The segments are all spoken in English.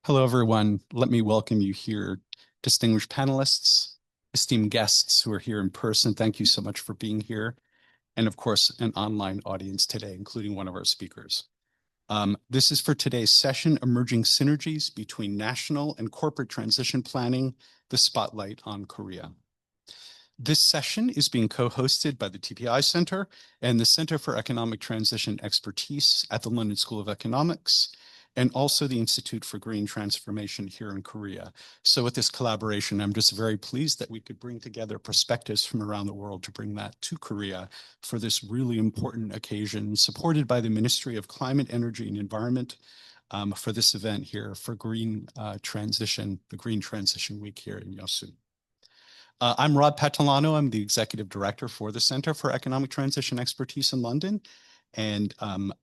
Hello, everyone. Let me welcome you here, distinguished panelists, esteemed guests who are here in person. Thank you so much for being here. And of course, an online audience today, including one of our speakers. This is for today's session, Emerging Synergies Between National and Corporate Transition Planning, the Spotlight on Korea. This session is being co-hosted by the TPI Center and the Center for Economic Transition Expertise at the London School of Economics, and also the Institute for Green Transformation here in Korea. So with this collaboration, I'm just very pleased that we could bring together perspectives from around the world to bring that to Korea for this really important occasion, supported by the Ministry of Climate, Energy, and Environment for this event here for Green Transition, the Green Transition Week here in Yeosu. I'm Rod Petalano. I'm the Executive Director for the Center for Economic Transition Expertise in London. And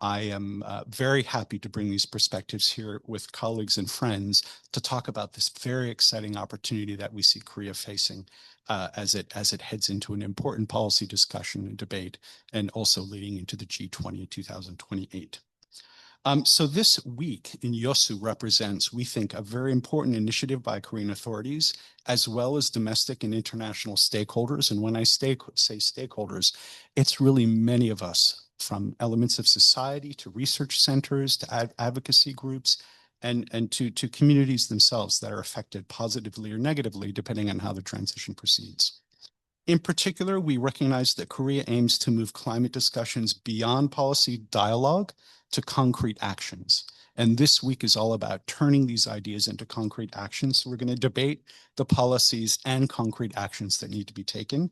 I am very happy to bring these perspectives here with colleagues and friends to talk about this very exciting opportunity that we see Korea facing as it heads into an important policy discussion and debate, and also leading into the G20 in 2028. So this week in Yeosu represents, we think, a very important initiative by Korean authorities, as well as domestic and international stakeholders. And when I say stakeholders, it's really many of us, from elements of society to research centers to advocacy groups and to communities themselves that are affected positively or negatively, depending on how the transition proceeds. In particular, we recognize that Korea aims to move climate discussions beyond policy dialogue to concrete actions. And this week is all about turning these ideas into concrete actions. So we're going to debate the policies and concrete actions that need to be taken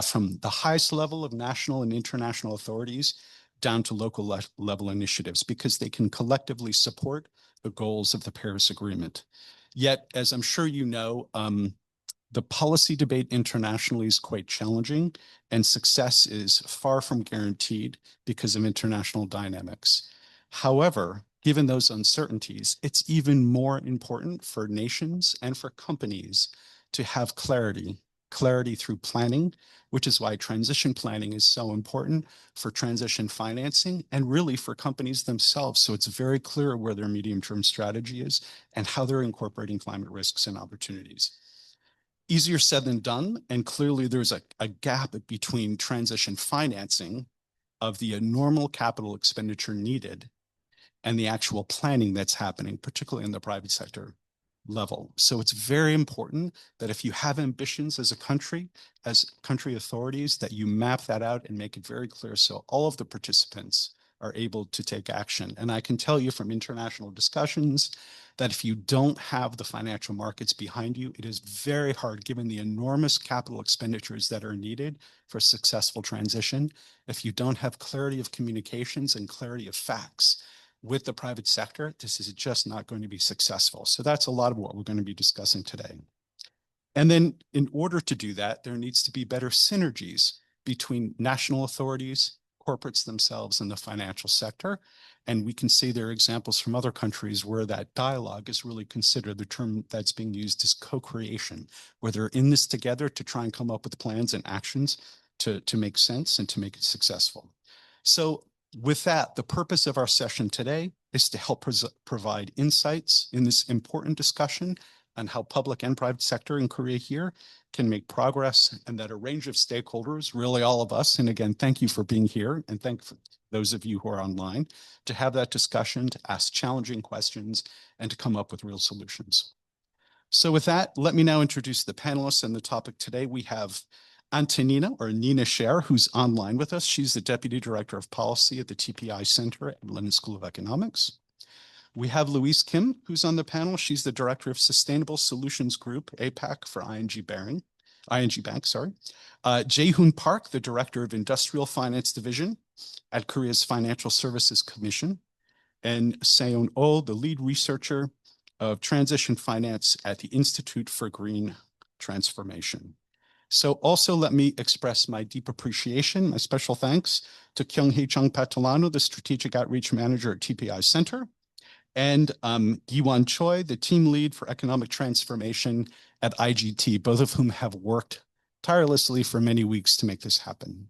from the highest level of national and international authorities down to local level initiatives, because they can collectively support the goals of the Paris Agreement. Yet, as I'm sure you know, the policy debate internationally is quite challenging, and success is far from guaranteed because of international dynamics. However, given those uncertainties, it's even more important for nations and for companies to have clarity through planning, which is why transition planning is so important for transition financing and really for companies themselves. So it's very clear where their medium-term strategy is and how they're incorporating climate risks and opportunities. Easier said than done, and clearly there's a gap between transition financing of the normal capital expenditure needed and the actual planning that's happening, particularly in the private sector level. So it's very important that if you have ambitions as country authorities, that you map that out and make it very clear so all of the participants are able to take action. And I can tell you from international discussions that if you don't have the financial markets behind you, it is very hard, given the enormous capital expenditures that are needed for successful transition. If you don't have clarity of communications and clarity of facts with the private sector, this is just not going to be successful. So that's a lot of what we're going to be discussing today. And then in order to do that, there needs to be better synergies between national authorities, corporates themselves, and the financial sector. And we can see there are examples from other countries where that dialogue is really considered. The term that's being used is co-creation, where they're in this together to try and come up with plans and actions to make sense and to make it successful. So with that, the purpose of our session today is to help provide insights in this important discussion on how public and private sector in Korea here can make progress, and that a range of stakeholders, really all of us, and again, thank you for being here, and thank those of you who are online, to have that discussion, to ask challenging questions, and to come up with real solutions. So with that, let me now introduce the panelists and the topic today. We have Antonina, or Nina Scher, who's online with us. She's the Deputy Director of Policy at the TPI Center at London School of Economics. We have Louise Kim, who's on the panel. She's the Director of Sustainable Solutions Group, APAC, for ING Bank. Jae-hoon Park, the Director of Industrial Finance Division at Korea's Financial Services Commission. And Seon Oh, the Lead Researcher of Transition Finance at the Institute for Green Transformation. So also let me express my deep appreciation, my special thanks to Kyung-hee Chung Patalano, the Strategic Outreach Manager at TPI Center, and Gi-won Choi, the Team Lead for Economic Transformation at IGT, both of whom have worked tirelessly for many weeks to make this happen.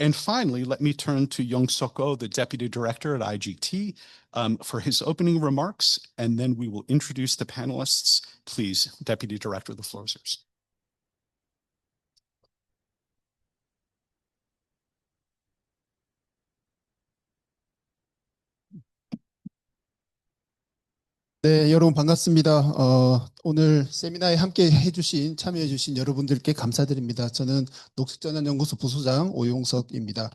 And finally, let me turn to Yeosu, the Deputy Director at IGT, for his opening remarks, and then we will introduce the panelists. Please, Deputy Director, the floor is yours. 네, 여러분 반갑습니다. 오늘 세미나에 함께 참여해주신 여러분들께 감사드립니다. 저는 녹색전환연구소 부소장 오용석입니다.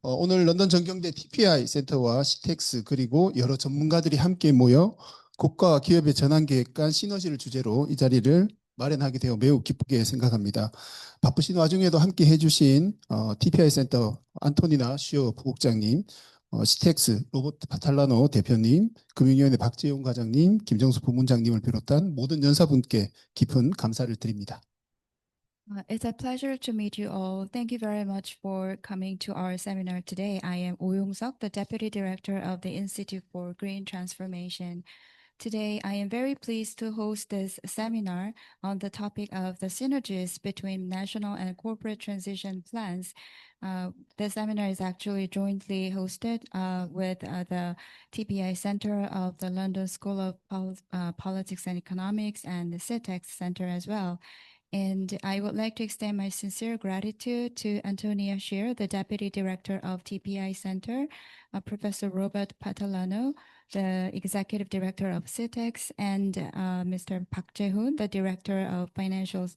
오늘 런던 전경대 TPI 센터와 CETEx 그리고 여러 전문가들이 함께 모여 국가와 기업의 전환계획 간 시너지를 주제로 이 자리를 마련하게 되어 매우 기쁘게 생각합니다. 바쁘신 와중에도 함께 해주신 TPI 센터 안토니나 시오 부국장님, CETEx 로버트 파탈라노 대표님, 금융위원회 박재용 과장님, 김정수 부문장님을 비롯한 모든 연사분께 깊은 감사를 드립니다. It's a pleasure to meet you all. Thank you very much for coming to our seminar today. I am Oh Young-seok, the Deputy Director of the Institute for Green Transformation. Today, I am very pleased to host this seminar on the topic of the synergies between national and corporate transition plans. The seminar is actually jointly hosted with the TPI Center of the London School of Politics and Economics and the CETEx Center as well. And I would like to extend my sincere gratitude to Antonia Scheer, the Deputy Director of TPI Center, Professor Robert Patalano, the Executive Director of CETEx, and Mr. Park Jae-hoon, the Director of Financial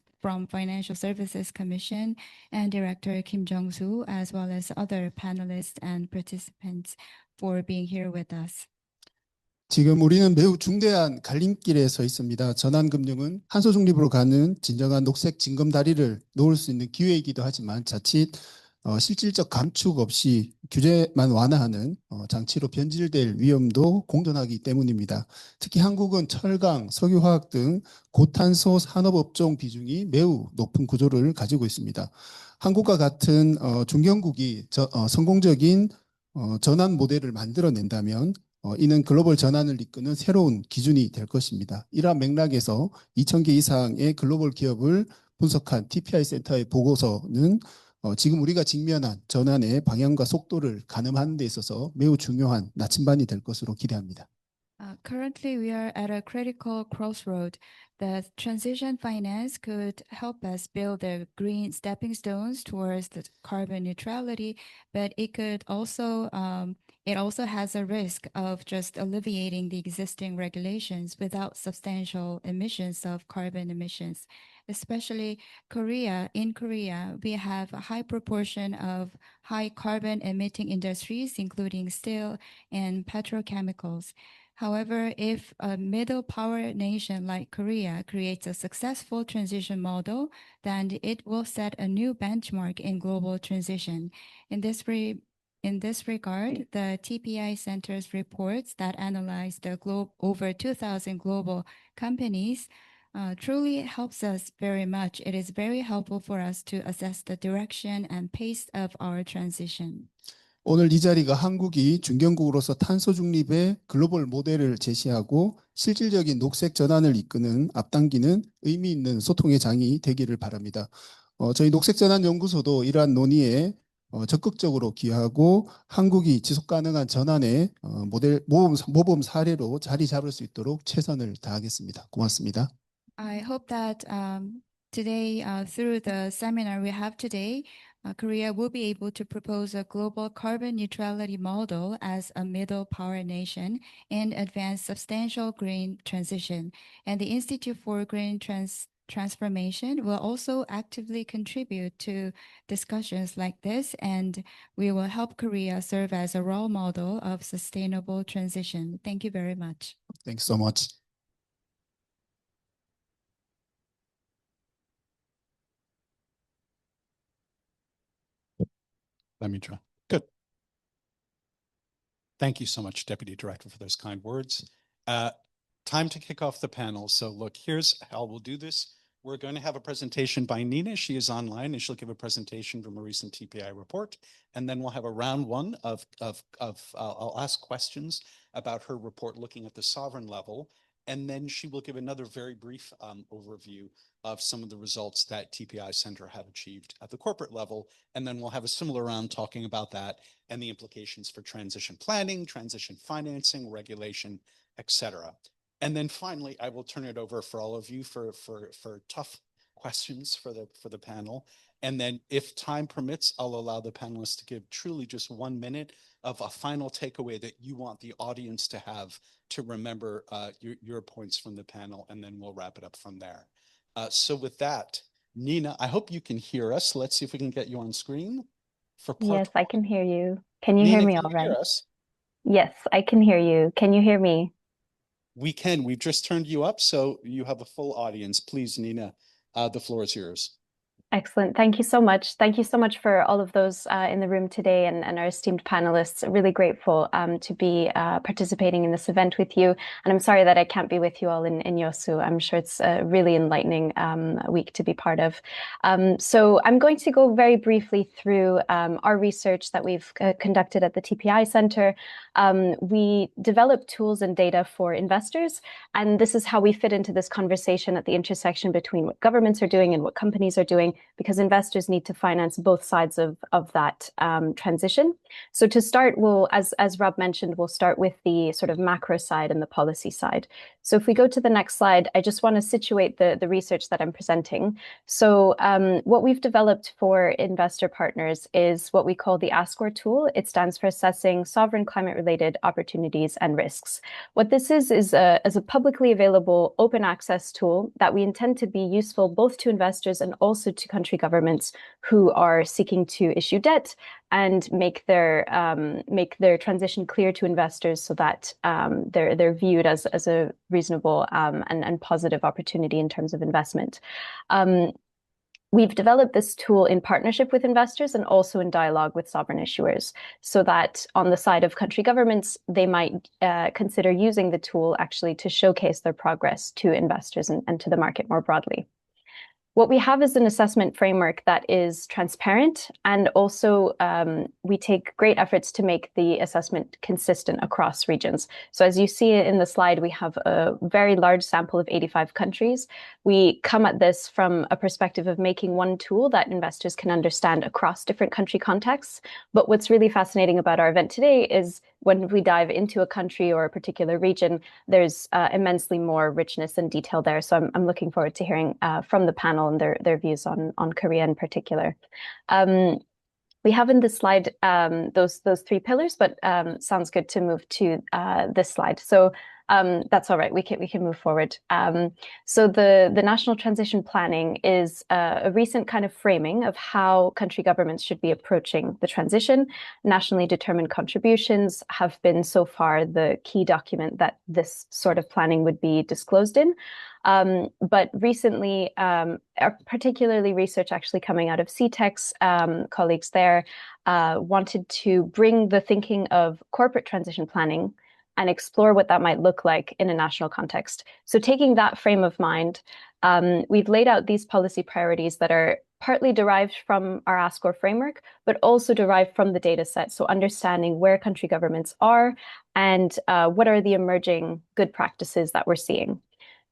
Services Commission, and Director Kim Jong-soo, as well as other panelists and participants for being here with us. 지금 우리는 매우 중대한 갈림길에 서 있습니다. 전환금융은 탄소 중립으로 가는 진정한 녹색 징검다리를 놓을 수 있는 기회이기도 하지만 자칫 실질적 감축 없이 규제만 완화하는 장치로 변질될 위험도 공존하기 때문입니다. 특히 한국은 철강, 석유화학 등 고탄소 산업업종 비중이 매우 높은 구조를 가지고 있습니다. 한국과 같은 중견국이 성공적인 전환 모델을 만들어낸다면 이는 글로벌 전환을 이끄는 새로운 기준이 될 것입니다. 이러한 맥락에서 2,000개 이상의 글로벌 기업을 분석한 TPI 센터의 보고서는 지금 우리가 직면한 전환의 방향과 속도를 가늠하는 데 있어서 매우 중요한 나침반이 될 것으로 기대합니다. Currently, we are at a critical crossroad. The transition finance could help us build the green stepping stones towards the carbon neutrality, but it also has a risk of just alleviating the existing regulations without substantial emissions of carbon emissions. Especially in Korea, we have a high proportion of high carbon emitting industries, including steel and petrochemicals. However, if a middle power nation like Korea creates a successful transition model, then it will set a new benchmark in global transition. In this regard, the TPI Center's reports that analyze the over 2,000 global companies truly helps us very much. It is very helpful for us to assess the direction and pace of our transition. 오늘 이 자리가 한국이 중견국으로서 탄소 중립의 글로벌 모델을 제시하고 실질적인 녹색 전환을 이끄는 앞당기는 의미 있는 소통의 장이 되기를 바랍니다. 저희 녹색전환연구소도 이러한 논의에 적극적으로 기여하고 한국이 지속가능한 전환의 모범 사례로 자리 잡을 수 있도록 최선을 다하겠습니다. 고맙습니다. I hope that today, through the seminar we have today, Korea will be able to propose a global carbon neutrality model as a middle power nation and advance substantial green transition. And the Institute for Green Transformation will also actively contribute to discussions like this, and we will help Korea serve as a role model of sustainable transition. Thank you very much. Thanks so much. Let me try. Good. Thank you so much, Deputy Director, for those kind words. Time to kick off the panel. So look, here's how we'll do this. We're going to have a presentation by Nina. She is online and she'll give a presentation from a recent TPI report. And then we'll have a round one I'll ask questions about her report looking at the sovereign level. And then she will give another very brief overview of some of the results that TPI Center have achieved at the corporate level. And then we'll have a similar round talking about that and the implications for transition planning, transition financing, regulation, et cetera. And then finally, I will turn it over for all of you for tough questions for the panel. And then if time permits, I'll allow the panelists to give truly just 1 minute of a final takeaway that you want the audience to have to remember your points from the panel, and then we'll wrap it up from there. So with that, Nina, I hope you can hear us. Let's see if we can get you on screen for part Yes, I can hear you. Can you hear Nina, me can all you hear right? us? Yes, I can hear you. Can you hear me? We can. We've just turned you up, so you have a full audience. Please, Nina, the floor is yours. Excellent. Thank you so much. Thank you so much for all of those in the room today and our esteemed panelists. Really grateful to be participating in this event with you. And I'm sorry that I can't be with you all in Yeosu. I'm sure it's a really enlightening week to be part of. So I'm going to go very briefly through our research that we've conducted at the TPI Center. We develop tools and data for investors, and this is how we fit into this conversation at the intersection between what governments are doing and what companies are doing, because investors need to finance both sides of that transition. So to start, as Rob mentioned, we'll start with the sort of macro side and the policy side. So if we go to the next slide, I just want to situate the research that I'm presenting. So what we've developed for investor partners is what we call the ASCOR tool. It stands for Assessing Sovereign Climate-Related Opportunities and Risks. What this is a publicly available open access tool that we intend to be useful both to investors and also to country governments who are seeking to issue debt and make their transition clear to investors so that they're viewed as a reasonable and positive opportunity in terms of investment. We've developed this tool in partnership with investors and also in dialogue with sovereign issuers, so that on the side of country governments, they might consider using the tool actually to showcase their progress to investors and to the market more broadly. What we have is an assessment framework that is transparent, and also we take great efforts to make the assessment consistent across regions. So as you see in the slide, we have a very large sample of 85 countries. We come at this from a perspective of making one tool that investors can understand across different country contexts. But what's really fascinating about our event today is when we dive into a country or a particular region, there's immensely more richness and detail there. So I'm looking forward to hearing from the panel and their views on Korea in particular. We have in this slide those three pillars, but sounds good to move to this slide. So that's all right. We can move forward. So the National Transition Planning is a recent kind of framing of how country governments should be approaching the transition. Nationally determined contributions have been so far the key document that this sort of planning would be disclosed in. But recently, particularly research actually coming out of CETEx, colleagues there wanted to bring the thinking of corporate transition planning and explore what that might look like in a national context. So taking that frame of mind, we've laid out these policy priorities that are partly derived from our ASCOR framework, but also derived from the data set. So understanding where country governments are and what are the emerging good practices that we're seeing.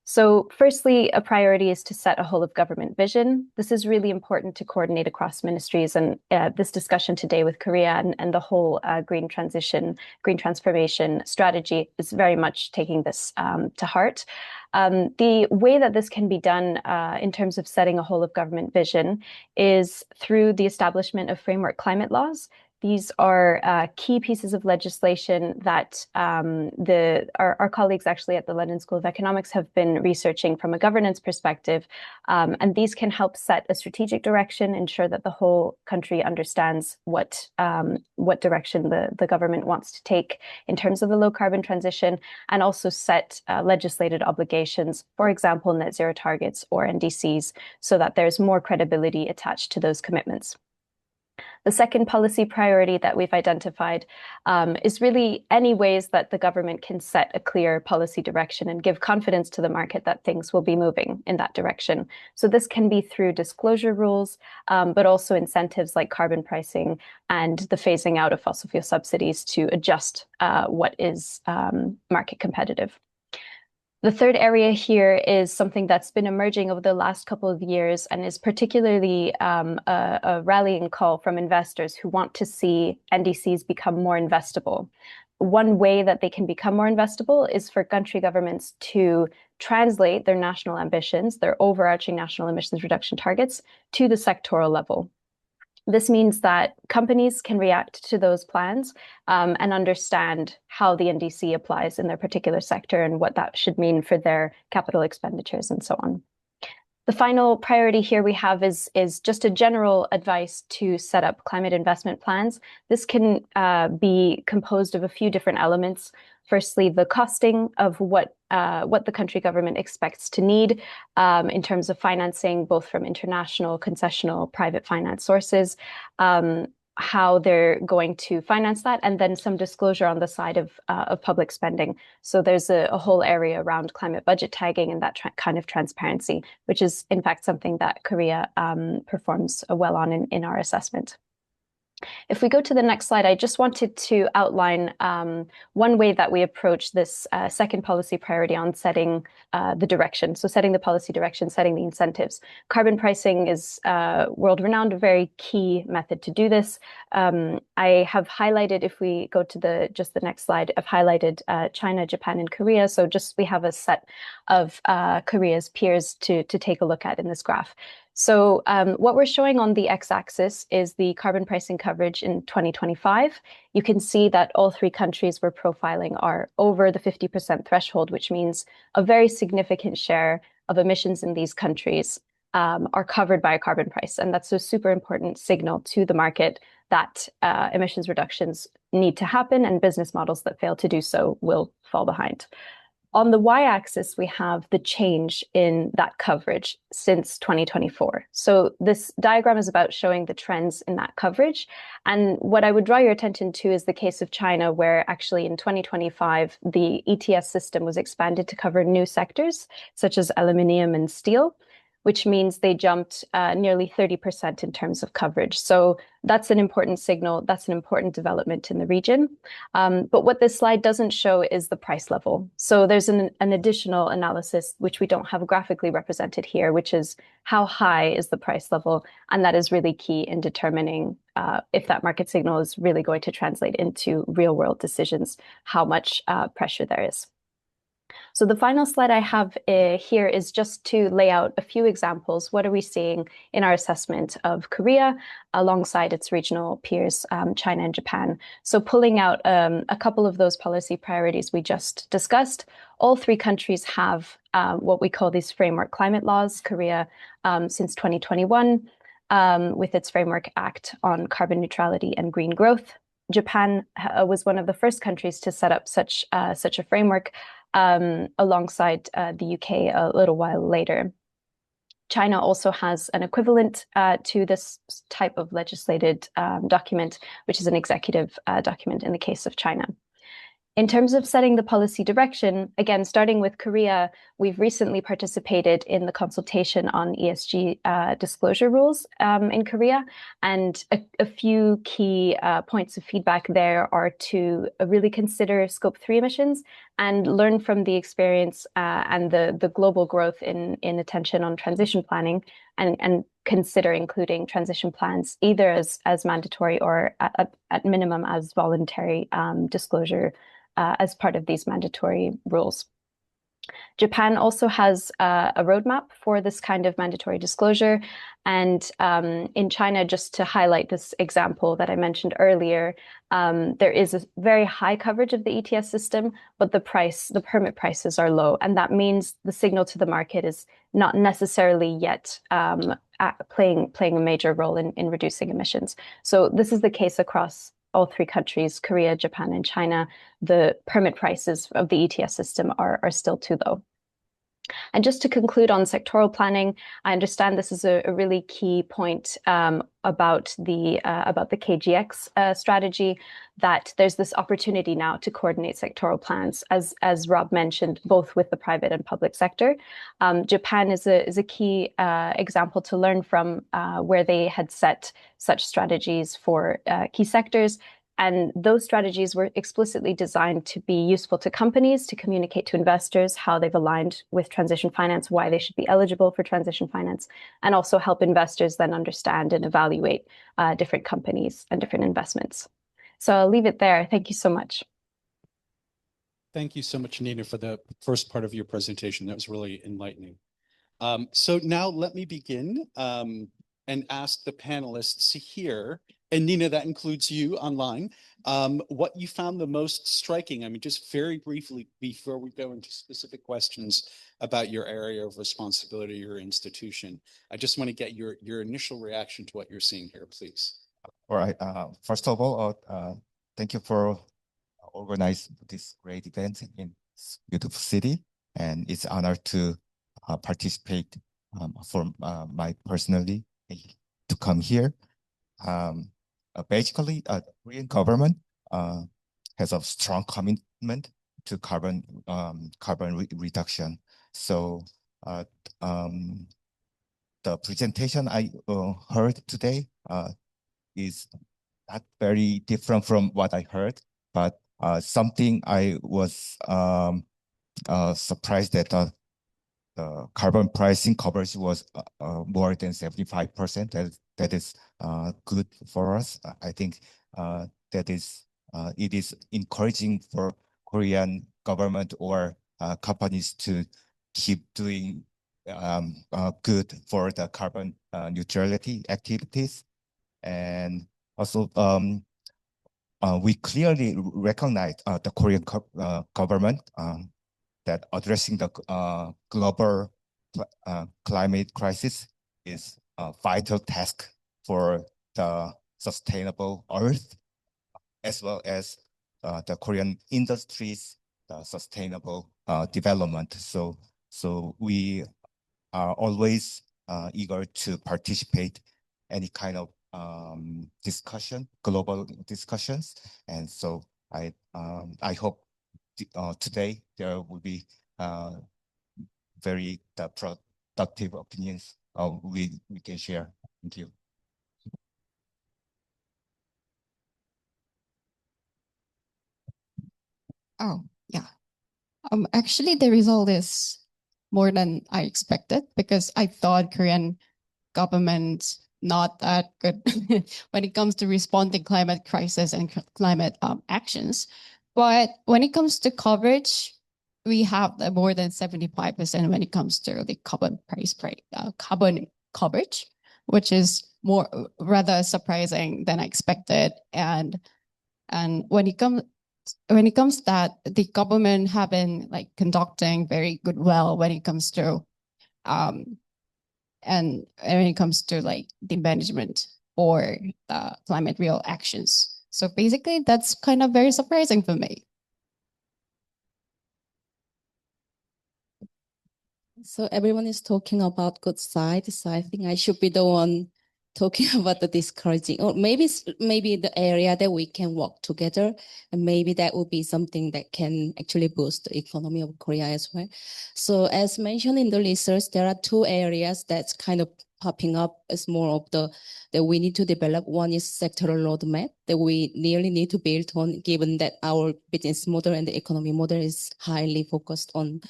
So firstly, a priority is to set a whole of government vision. This is really important to coordinate across ministries, and this discussion today with Korea and the whole green transformation strategy is very much taking this to heart. The way that this can be done in terms of setting a whole of government vision is through the establishment of framework climate laws. These are key pieces of legislation that our colleagues actually at the London School of Economics have been researching from a governance perspective. And these can help set a strategic direction, ensure that the whole country understands what direction the government wants to take in terms of the low carbon transition, and also set legislated obligations, for example, net zero targets or NDCs, so that there's more credibility attached to those commitments. The second policy priority that we've identified is really any ways that the government can set a clear policy direction and give confidence to the market that things will be moving in that direction. So this can be through disclosure rules, but also incentives like carbon pricing and the phasing out of fossil fuel subsidies to adjust what is market competitive. The third area here is something that's been emerging over the last couple of years and is particularly a rallying call from investors who want to see NDCs become more investable. One way that they can become more investable is for country governments to translate their national ambitions, their overarching national emissions reduction targets, to the sectoral level. This means that companies can react to those plans and understand how the NDC applies in their particular sector and what that should mean for their capital expenditures and so on. The final priority here we have is just a general advice to set up climate investment plans. This can be composed of a few different elements. Firstly, the costing of what the country government expects to need in terms of financing, both from international, concessional, private finance sources, how they're going to finance that, and then some disclosure on the side of public spending. So there's a whole area around climate budget tagging and that kind of transparency, which is in fact something that Korea performs well on in our assessment. If we go to the next slide, I just wanted to outline one way that we approach this second policy priority on setting the direction. So setting the policy direction, setting the incentives. Carbon pricing is world-renowned, a very key method to do this. I have highlighted, if we go to just the next slide, I've highlighted China, Japan, and Korea. So just we have a set of Korea's peers to take a look at in this graph. So what we're showing on the x-axis is the carbon pricing coverage in 2025. You can see that all three countries we're profiling are over the 50% threshold, which means a very significant share of emissions in these countries are covered by a carbon price. And that's a super important signal to the market that emissions reductions need to happen, and business models that fail to do so will fall behind. On the y-axis, we have the change in that coverage since 2024. So this diagram is about showing the trends in that coverage. And what I would draw your attention to is the case of China, where actually in 2025, the ETS system was expanded to cover new sectors, such as aluminium and steel, which means they jumped nearly 30% in terms of coverage. So that's an important signal. That's an important development in the region. But what this slide doesn't show is the price level. So there's an additional analysis, which we don't have graphically represented here, which is how high is the price level? And that is really key in determining if that market signal is really going to translate into real world decisions, how much pressure there is. So the final slide I have here is just to lay out a few examples. What are we seeing in our assessment of Korea alongside its regional peers, China and Japan? So pulling out a couple of those policy priorities we just discussed, all three countries have what we call these framework climate laws. Korea since 2021 with its Framework Act on carbon neutrality and green growth. Japan was one of the first countries to set up such a framework alongside the UK a little while later. China also has an equivalent to this type of legislated document, which is an executive document in the case of China. In terms of setting the policy direction, again, starting with Korea, we've recently participated in the consultation on ESG disclosure rules in Korea. And a few key points of feedback there are to really consider Scope 3 emissions and learn from the experience and the global growth in attention on transition planning, and consider including transition plans either as mandatory or at minimum as voluntary disclosure as part of these mandatory rules. Japan also has a roadmap for this kind of mandatory disclosure. And in China, just to highlight this example that I mentioned earlier, there is a very high coverage of the ETS system, but the permit prices are low. And that means the signal to the market is not necessarily yet playing a major role in reducing emissions. So this is the case across all three countries, Korea, Japan, and China. The permit prices of the ETS system are still too low. And just to conclude on sectoral planning, I understand this is a really key point about the KGX strategy, that there's this opportunity now to coordinate sectoral plans, as Rob mentioned, both with the private and public sector. Japan is a key example to learn from, where they had set such strategies for key sectors. And those strategies were explicitly designed to be useful to companies, to communicate to investors how they've aligned with transition finance, why they should be eligible for transition finance, and also help investors then understand and evaluate different companies and different investments. So I'll leave it there. Thank you so much. Thank you so much, Nina, for the first part of your presentation. That was really enlightening. So now let me begin and ask the panelists here, and Nina, that includes you online, what you found the most striking. I mean, just very briefly before we go into specific questions about your area of responsibility, your institution. I just want to get your initial reaction to what you're seeing here, please. All right. First of all, thank you for organizing this great event in this beautiful city, and it's an honor to participate for my personally to come here. Basically, the Korean government has a strong commitment to carbon reduction. So the presentation I heard today is not very different from what I heard, but something I was surprised that the carbon pricing coverage was more than 75%. That is good for us. I think that is it is encouraging for Korean government or companies to keep doing good for the carbon neutrality activities. And also we clearly recognize the Korean government that addressing the global climate crisis is a vital task for the sustainable Earth, as well as the Korean industry's sustainable development. So we are always eager to participate any kind of discussion, global discussions, and so I hope today there will be very productive opinions we can share. Thank you. Oh, yeah. Actually, the result is more than I expected, because I thought Korean government not that good when it comes to responding climate crisis and climate actions. But when it comes to coverage, we have more than 75% when it comes to the carbon coverage, which is more rather surprising than I expected. And when it comes that the government have been like conducting very good well when it comes to and when it comes to like the management or the climate real actions. So basically that's kind of very surprising for me. So everyone is talking about good side, so I think I should be the one talking about the discouraging, or maybe the area that we can work together, and maybe that will be something that can actually boost the economy of Korea as well. So as mentioned in the research, there are two areas that's kind of popping up as more of that we need to develop. One is sectoral roadmap that we really need to build on, given that our business model and the economy model is highly focused on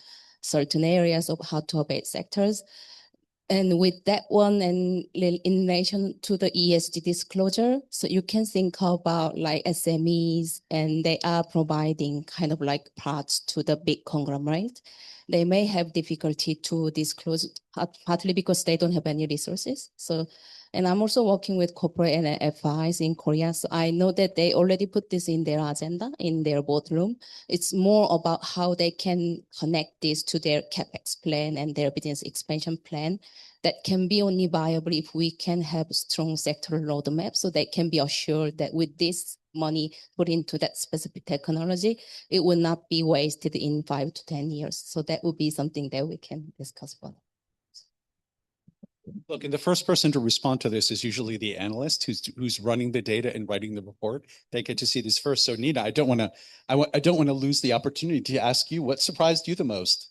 certain areas of how to abate sectors. And with that one, and in relation to the ESG disclosure, so you can think about like SMEs, and they are providing kind of like parts to the big conglomerate. They may have difficulty to disclose, partly because they don't have any resources. So, and I'm also working with corporate and FIs in Korea. So I know that they already put this in their agenda, in their boardroom. It's more about how they can connect this to their CapEx plan and their business expansion plan. That can be only viable if we can have a strong sectoral roadmap, so they can be assured that with this money put into that specific technology, it will not be wasted in 5 to 10 years. So that would be something that we can discuss further. Look, and the first person to respond to this is usually the analyst who's running the data and writing the report. They get to see this first. So Nina, I don't want to lose the opportunity to ask you what surprised you the most.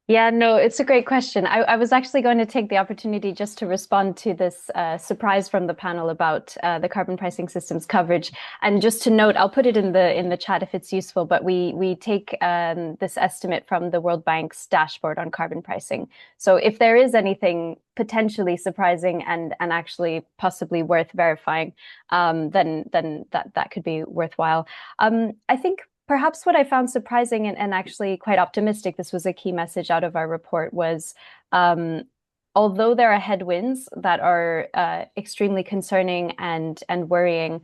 Yeah, no, it's a great question. I was actually going to take the opportunity just to respond to this surprise from the panel about the carbon pricing systems coverage. And just to note, I'll put it in the chat if it's useful, but we take this estimate from the World Bank's dashboard on carbon pricing. So if there is anything potentially surprising and actually possibly worth verifying, then that could be worthwhile. I think perhaps what I found surprising and actually quite optimistic, this was a key message out of our report, was although there are headwinds that are extremely concerning and worrying,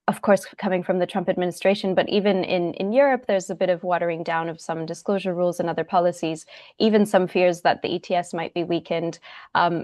of course, coming from the Trump administration, but even in Europe, there's a bit of watering down of some disclosure rules and other policies, even some fears that the ETS might be weakened.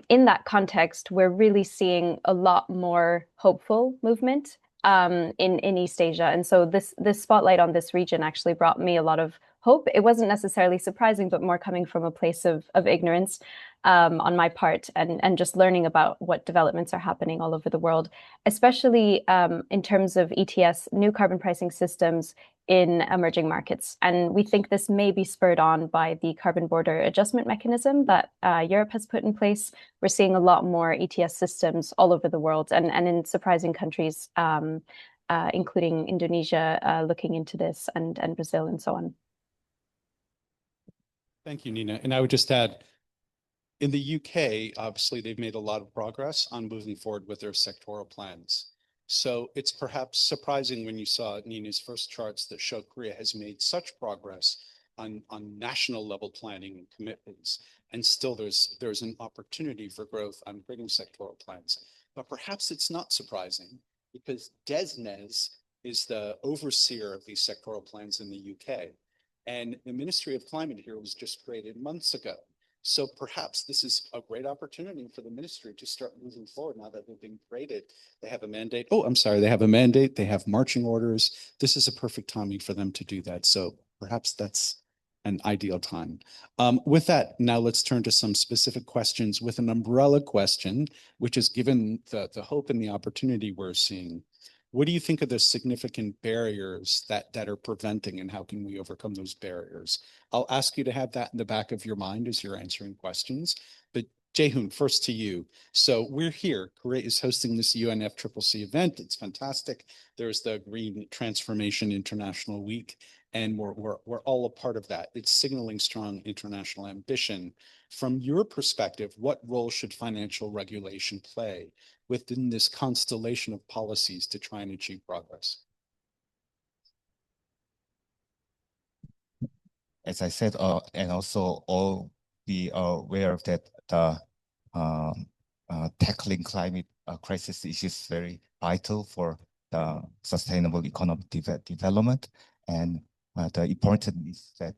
In that context, we're really seeing a lot more hopeful movement in East Asia. And so this spotlight on this region actually brought me a lot of hope. It wasn't necessarily surprising, but more coming from a place of ignorance on my part and just learning about what developments are happening all over the world, especially in terms of ETS, new carbon pricing systems in emerging markets. And we think this may be spurred on by the carbon border adjustment mechanism that Europe has put in place. We're seeing a lot more ETS systems all over the world and in surprising countries, including Indonesia looking into this and Brazil and so on. Thank you, Nina. And I would just add, in the UK, obviously, they've made a lot of progress on moving forward with their sectoral plans. So it's perhaps surprising when you saw Nina's first charts that show Korea has made such progress on national level planning and commitments. And still there's an opportunity for growth on bringing sectoral plans. But perhaps it's not surprising because DESNES is the overseer of these sectoral plans in the UK. And the Ministry of Climate here was just created months ago. So perhaps this is a great opportunity for the ministry to start moving forward now that they've been created. They have a mandate. Oh, I'm sorry. They have a mandate. They have marching orders. This is a perfect timing for them to do that. So perhaps that's an ideal time. With that, now let's turn to some specific questions with an umbrella question, which is given the hope and the opportunity we're seeing. What do you think are the significant barriers that are preventing, and how can we overcome those barriers? I'll ask you to have that in the back of your mind as you're answering questions. But Jaehoon, first to you. So we're here. Korea is hosting this UNFCCC event. It's fantastic. There's the Green Transformation International Week, and we're all a part of that. It's signaling strong international ambition. From your perspective, what role should financial regulation play within this constellation of policies to try and achieve progress? As I said, and also all be aware of that the tackling climate crisis is very vital for the sustainable economic development. And the important is that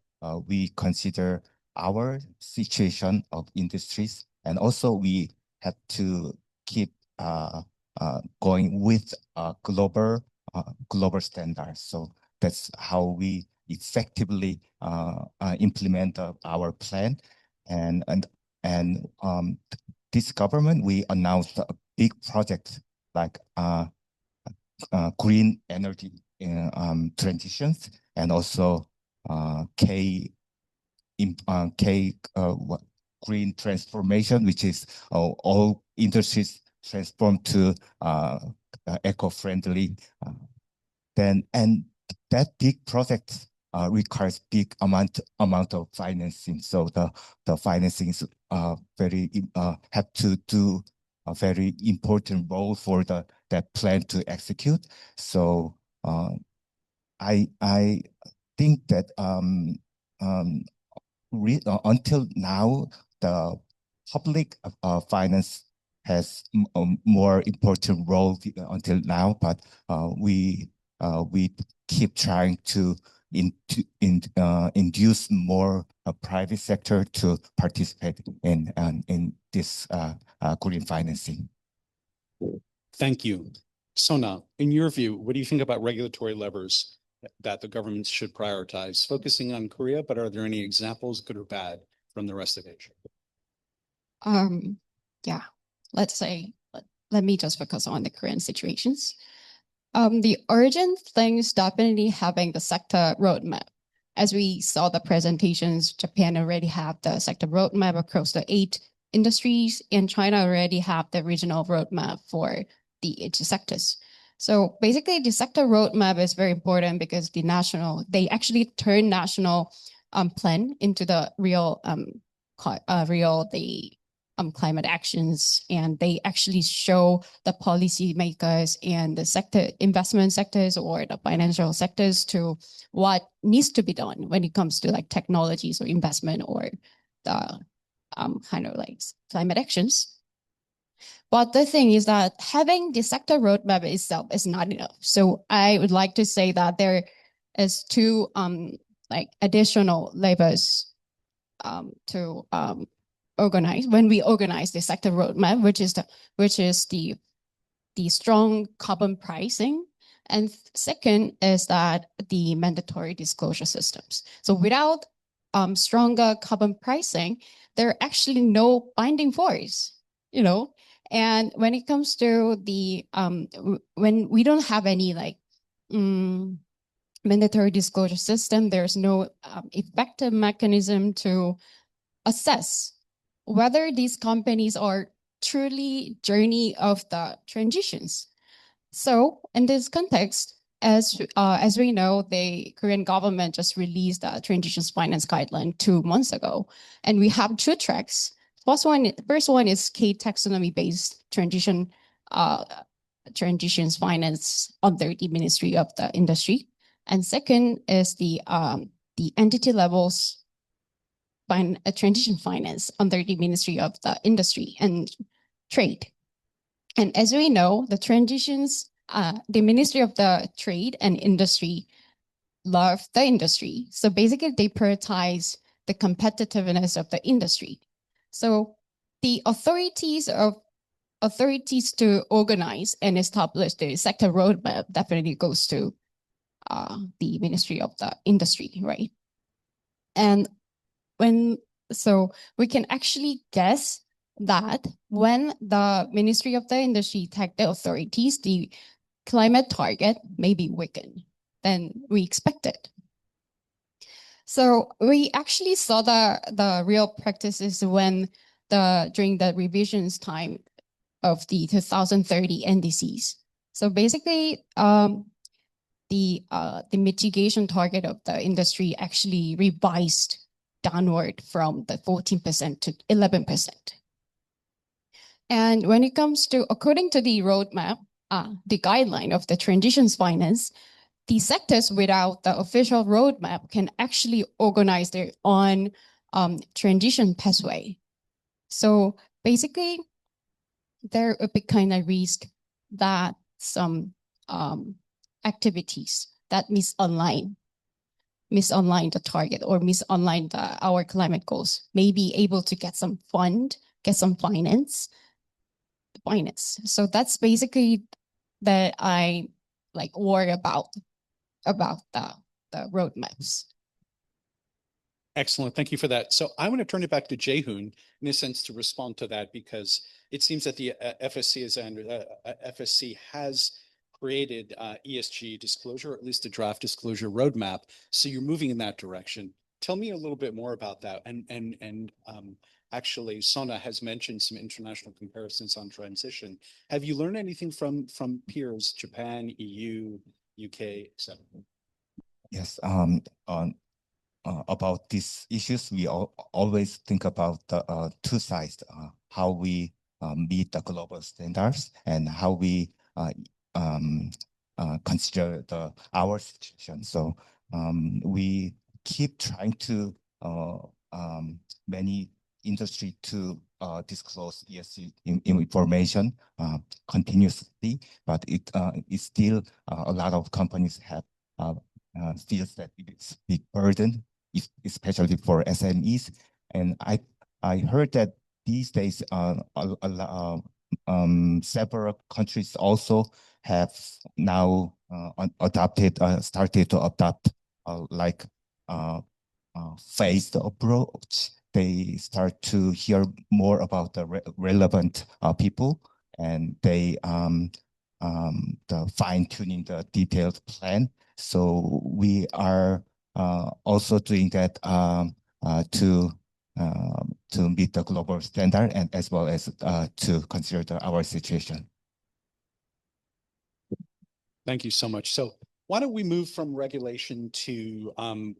we consider our situation of industries, and also we have to keep going with global standards. So that's how we effectively implement our plan. And this government, we announced a big project like green energy transitions, and also green transformation, which is all industries transformed to eco-friendly. And that big project requires big amount of financing. So the financing is very have to do a very important role for that plan to execute. So I think that until now the public finance has a more important role until now, but we keep trying to induce more private sector to participate in this green financing. Thank you. Sona, in your view, what do you think about regulatory levers that the governments should prioritize, focusing on Korea, but are there any examples, good or bad, from the rest of Asia? Yeah, let's say, let me just focus on the Korean situations. The urgent thing is definitely having the sector roadmap. as we saw the presentations, Japan already have the sector roadmap across the 8 industries, and China already have the regional roadmap for the 8 sectors. So basically, the sector roadmap is very important because they actually turn national plan into the real climate actions, and they actually show the policymakers and the sector investment sectors or the financial sectors to what needs to be done when it comes to like technologies or investment or the kind of like climate actions. But the thing is that having the sector roadmap itself is not enough. So I would like to say that there is 2 like additional levers to organize when we organize the sector roadmap, which is the strong carbon pricing, and second is that the mandatory disclosure systems. So without stronger carbon pricing, there are actually no binding force, you know. And when it comes to the when we don't have any like mandatory disclosure system, there's no effective mechanism to assess whether these companies are truly journey of the transitions. So in this context, as we know, the Korean government just released a transitions finance guideline 2 months ago, and we have 2 tracks. First one is K taxonomy based transitions finance under the Ministry of the Industry, and second is the entity levels transition finance under the Ministry of the Industry and Trade. And as we know, the Ministry of the Trade and Industry love the industry. So basically they prioritize the competitiveness of the industry. So the authorities to organize and establish the sector roadmap definitely goes to the Ministry of the Industry, right? And so we can actually guess that when the Ministry of the Industry take the authorities, the climate target may be weakened than we expected. So we actually saw the real practices when during the revisions time of the 2030 NDCs. So basically, the mitigation target of the industry actually revised downward from the 14% to 11%. And when it comes to, according to the roadmap, the guideline of the transitions finance, the sectors without the official roadmap can actually organize their own transition pathway. So basically, there would be kind of risk that some activities that misalign the target or misalign our climate goals may be able to get some finance. So that's basically that I like worry about the roadmaps. Excellent. Thank you for that. So I want to turn it back to Jae-hoon in a sense to respond to that, because it seems that the FSC has created ESG disclosure, or at least a draft disclosure roadmap. So you're moving in that direction. Tell me a little bit more about that. And actually, Sona has mentioned some international comparisons on transition. Have you learned anything from peers, Japan, EU, UK, etc.? Yes. About these issues, we always think about the 2 sides, how we meet the global standards and how we consider our situation. So we keep trying to many industry to disclose ESG information continuously, but it's still a lot of companies have feels that it's a big burden, especially for SMEs. And I heard that these days several countries also have now started to adopt like phased approach. They start to hear more about the relevant people, and they the fine tuning the detailed plan. So we are also doing that to meet the global standard and as well as to consider our situation. Thank you so much. So why don't we move from regulation to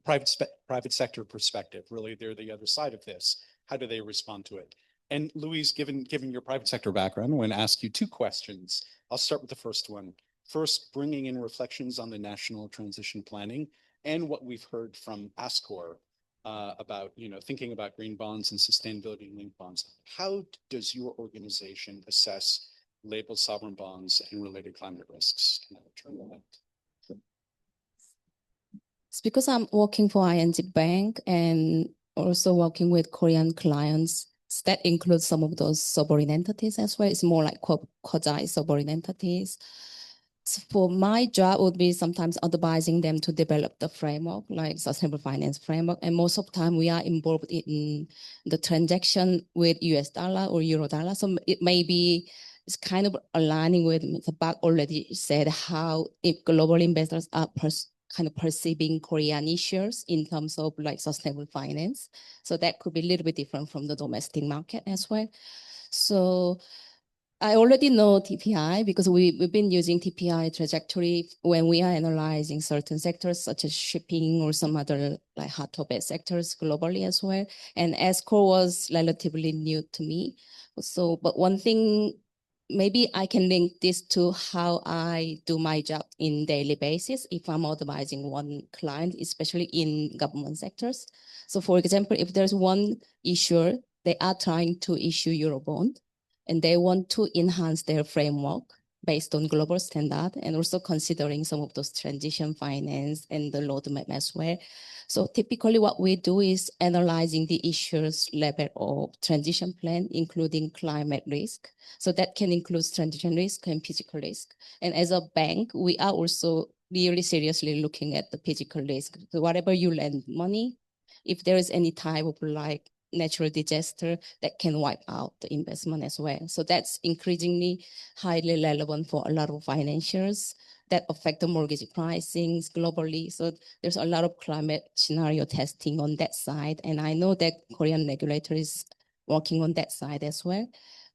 private sector perspective? Really, they're the other side of this. How do they respond to it? And Louise, given your private sector background, I'm going to ask you two questions. I'll start with the first one. First, bringing in reflections on the national transition planning and what we've heard from ASCOR about, thinking about green bonds and sustainability linked bonds. How does your organization assess labeled sovereign bonds and related climate risks? And I will turn to that. It's because I'm working for ING Bank and also working with Korean clients. That includes some of those sovereign entities as well. It's more like quasi sovereign entities. So for my job would be sometimes advising them to develop the framework, like sustainable finance framework. And most of the time we are involved in the transaction with US dollar or Euro dollar. So it may be, it's kind of aligning with the Bak already said how if global investors are kind of perceiving Korean issues in terms of like sustainable finance. So that could be a little bit different from the domestic market as well. So I already know TPI because we've been using TPI trajectory when we are analyzing certain sectors such as shipping or some other like hot topic sectors globally as well. And ASCOR was relatively new to me. So, but one thing, maybe I can link this to how I do my job in daily basis if I'm advising one client, especially in government sectors. So for example, if there's one issuer, they are trying to issue Eurobond, and they want to enhance their framework based on global standard and also considering some of those transition finance and the roadmap as well. So typically what we do is analyzing the issues level of transition plan, including climate risk. So that can include transition risk and physical risk. And as a bank, we are also really seriously looking at the physical risk. So whatever you lend money, if there is any type of like natural disaster that can wipe out the investment as well. So that's increasingly highly relevant for a lot of financiers that affect the mortgage pricings globally. So there's a lot of climate scenario testing on that side. And I know that Korean regulator is working on that side as well.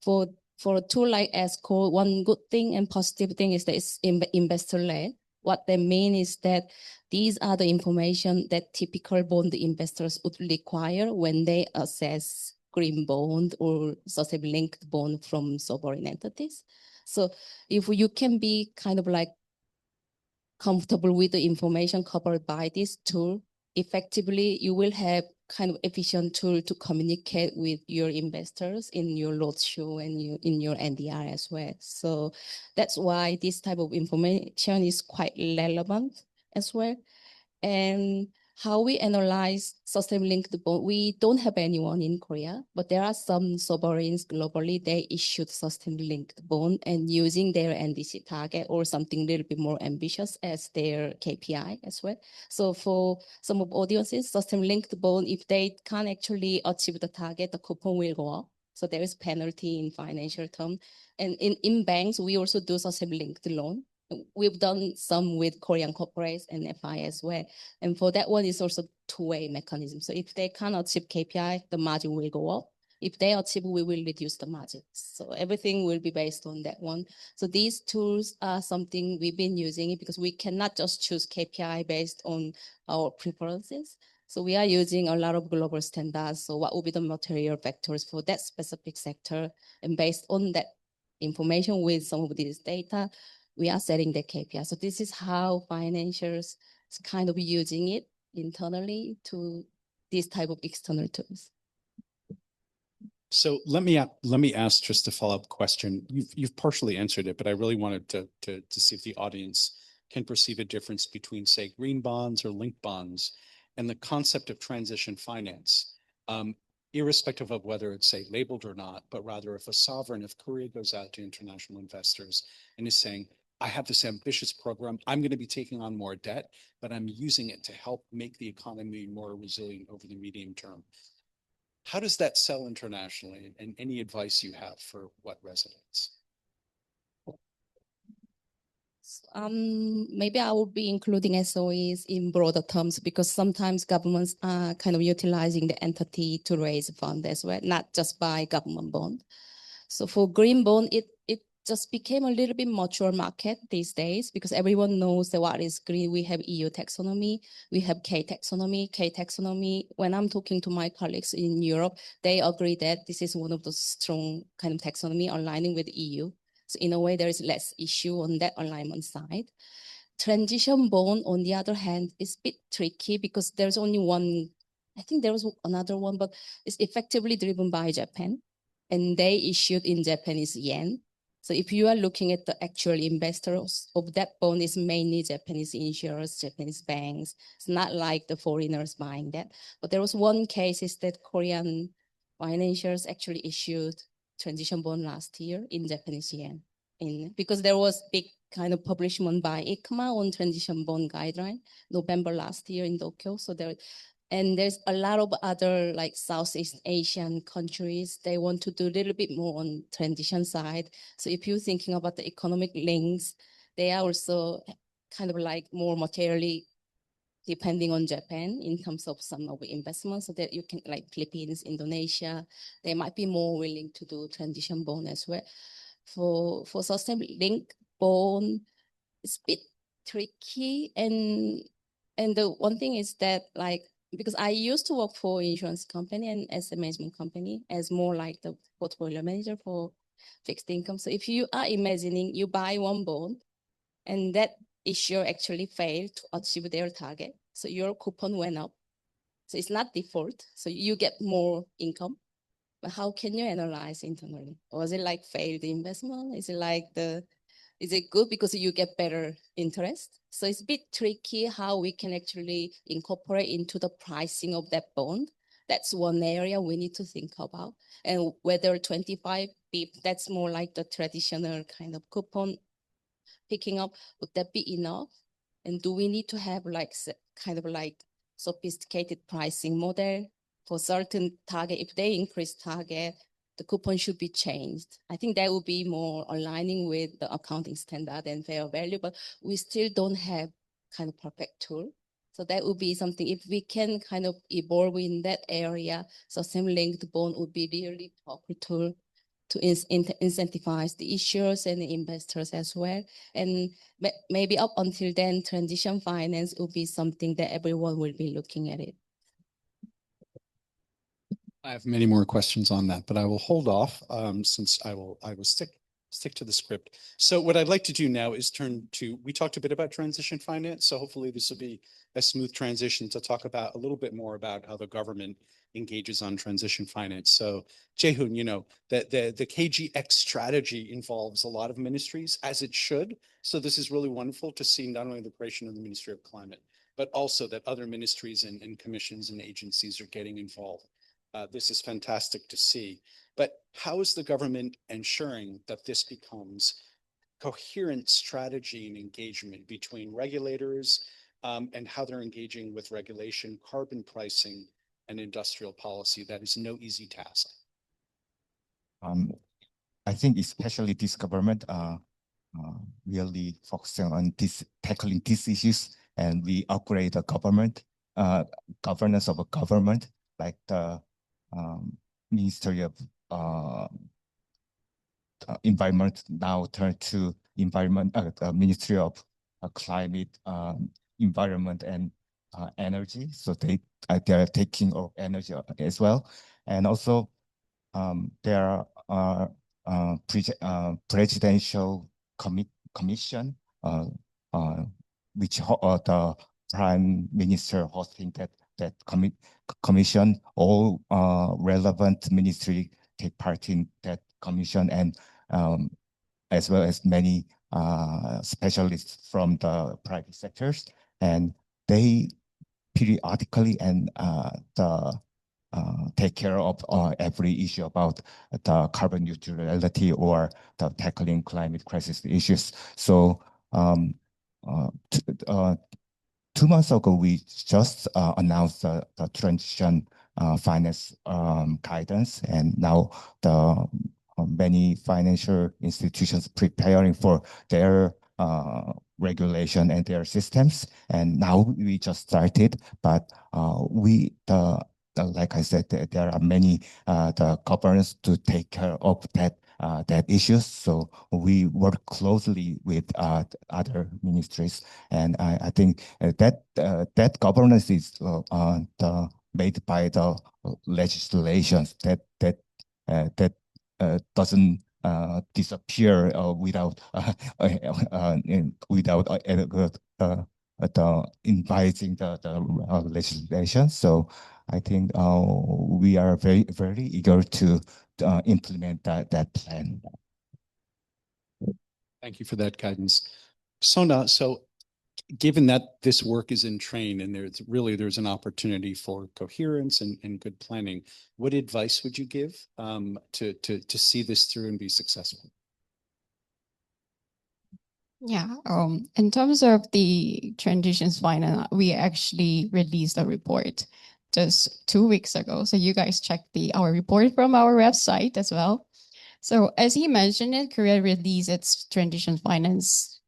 For a tool like ASCOR, one good thing and positive thing is that it's investor-led. What they mean is that these are the information that typical bond investors would require when they assess green bond or sustainability linked bond from sovereign entities. So if you can be kind of like comfortable with the information covered by this tool, effectively you will have kind of efficient tool to communicate with your investors in your roadshow and in your NDR as well. So that's why this type of information is quite relevant as well. And how we analyze sustainable linked bond, we don't have anyone in Korea, but there are some sovereigns globally, they issued sustainable linked bond and using their NDC target or something a little bit more ambitious as their KPI as well. So for some of audiences, sustainable linked bond, if they can't actually achieve the target, the coupon will go up. So there is penalty in financial term. And in banks, we also do sustainable linked loan. We've done some with Korean corporates and FI as well. And for that one, it's also two-way mechanism. So if they cannot achieve KPI, the margin will go up. If they achieve, we will reduce the margin. So everything will be based on that one. So these tools are something we've been using because we cannot just choose KPI based on our preferences. So we are using a lot of global standards. So what will be the material factors for that specific sector? And based on that information with some of these data, we are setting the KPI. So this is how financiers kind of using it internally to this type of external tools. So let me ask just a follow-up question. You've partially answered it, but I really wanted to see if the audience can perceive a difference between, say, green bonds or linked bonds and the concept of transition finance, irrespective of whether it's, say, labeled or not, but rather if a sovereign, if Korea goes out to international investors and is saying, I have this ambitious program, I'm going to be taking on more debt, but I'm using it to help make the economy more resilient over the medium term. How does that sell internationally, and any advice you have for what resonates? Maybe I would be including SOEs in broader terms because sometimes governments are kind of utilizing the entity to raise fund as well, not just buy government bond. So for green bond, it just became a little bit mature market these days because everyone knows that what is green. We have EU taxonomy, we have K taxonomy. K taxonomy, when I'm talking to my colleagues in Europe, they agree that this is one of the strong kind of taxonomy aligning with EU. So in a way, there is less issue on that alignment side. Transition bond, on the other hand, is a bit tricky because there's only one, I think there was another one, but it's effectively driven by Japan. And they issued in Japanese yen. So if you are looking at the actual investors of that bond, is mainly Japanese insurers, Japanese banks. It's not like the foreigners buying that. But there was one case is that Korean financiers actually issued transition bond last year in Japanese yen. Because there was big kind of publishment by ICMA on transition bond guideline, November last year in Tokyo. So there's a lot of other like Southeast Asian countries, they want to do a little bit more on transition side. So if you're thinking about the economic links, they are also kind of like more materially depending on Japan in terms of some of the investments, so that you can like Philippines, Indonesia, they might be more willing to do transition bond as well. For sustainable link bond, it's a bit tricky. And the one thing is that like, because I used to work for insurance company and asset management company as more like the portfolio manager for fixed income. So if you are imagining you buy one bond and that issuer actually failed to achieve their target, so your coupon went up. So it's not default, so you get more income. But how can you analyze internally? Was it like failed investment? Is it good because you get better interest? So it's a bit tricky how we can actually incorporate into the pricing of that bond. That's one area we need to think about. And whether 25 BIP, that's more like the traditional kind of coupon picking up, would that be enough? And do we need to have like kind of like sophisticated pricing model for certain target? If they increase target, the coupon should be changed. I think that would be more aligning with the accounting standard and fair value, but we still don't have kind of perfect tool. So that would be something, if we can kind of evolve in that area, so same linked bond would be really proper tool to incentivize the issuers and the investors as well. And maybe up until then, transition finance will be something that everyone will be looking at it. I have many more questions on that, but I will hold off since I will stick to the script. So what I'd like to do now is we talked a bit about transition finance, so hopefully this will be a smooth transition to talk about a little bit more about how the government engages on transition finance. So Jae-hoon, you know, the KGX strategy involves a lot of ministries, as it should. So this is really wonderful to see not only the creation of the Ministry of Climate, but also that other ministries and commissions and agencies are getting involved. This is fantastic to see. But how is the government ensuring that this becomes coherent strategy and engagement between regulators and how they're engaging with regulation, carbon pricing, and industrial policy? That is no easy task. I think especially this government really focusing on tackling these issues, and we upgrade the governance of a government, like the Ministry of Environment now turned to Ministry of Climate, Environment, and Energy. So they are taking of energy as well, and also there are presidential commission, which the prime minister hosting that commission. All relevant ministry take part in that commission, and as well as many specialists from the private sectors, and they periodically and take care of every issue about the carbon neutrality or the tackling climate crisis issues. So 2 months ago, we just announced the transition finance guidance, and now the many financial institutions preparing for their regulation and their systems. And now we just started, but like I said, there are many the governance to take care of that issues. So we work closely with other ministries, and I think that governance is made by the legislations that doesn't disappear without inviting the legislation. So I think we are very eager to implement that plan. Thank you for that guidance. Sona, so given that this work is in train and there's an opportunity for coherence and good planning, what advice would you give to see this through and be successful? Yeah, in terms of the transitions finance, we actually released a report just 2 weeks ago. So you guys check our report from our website as well. So as he mentioned it, Korea released its transition finance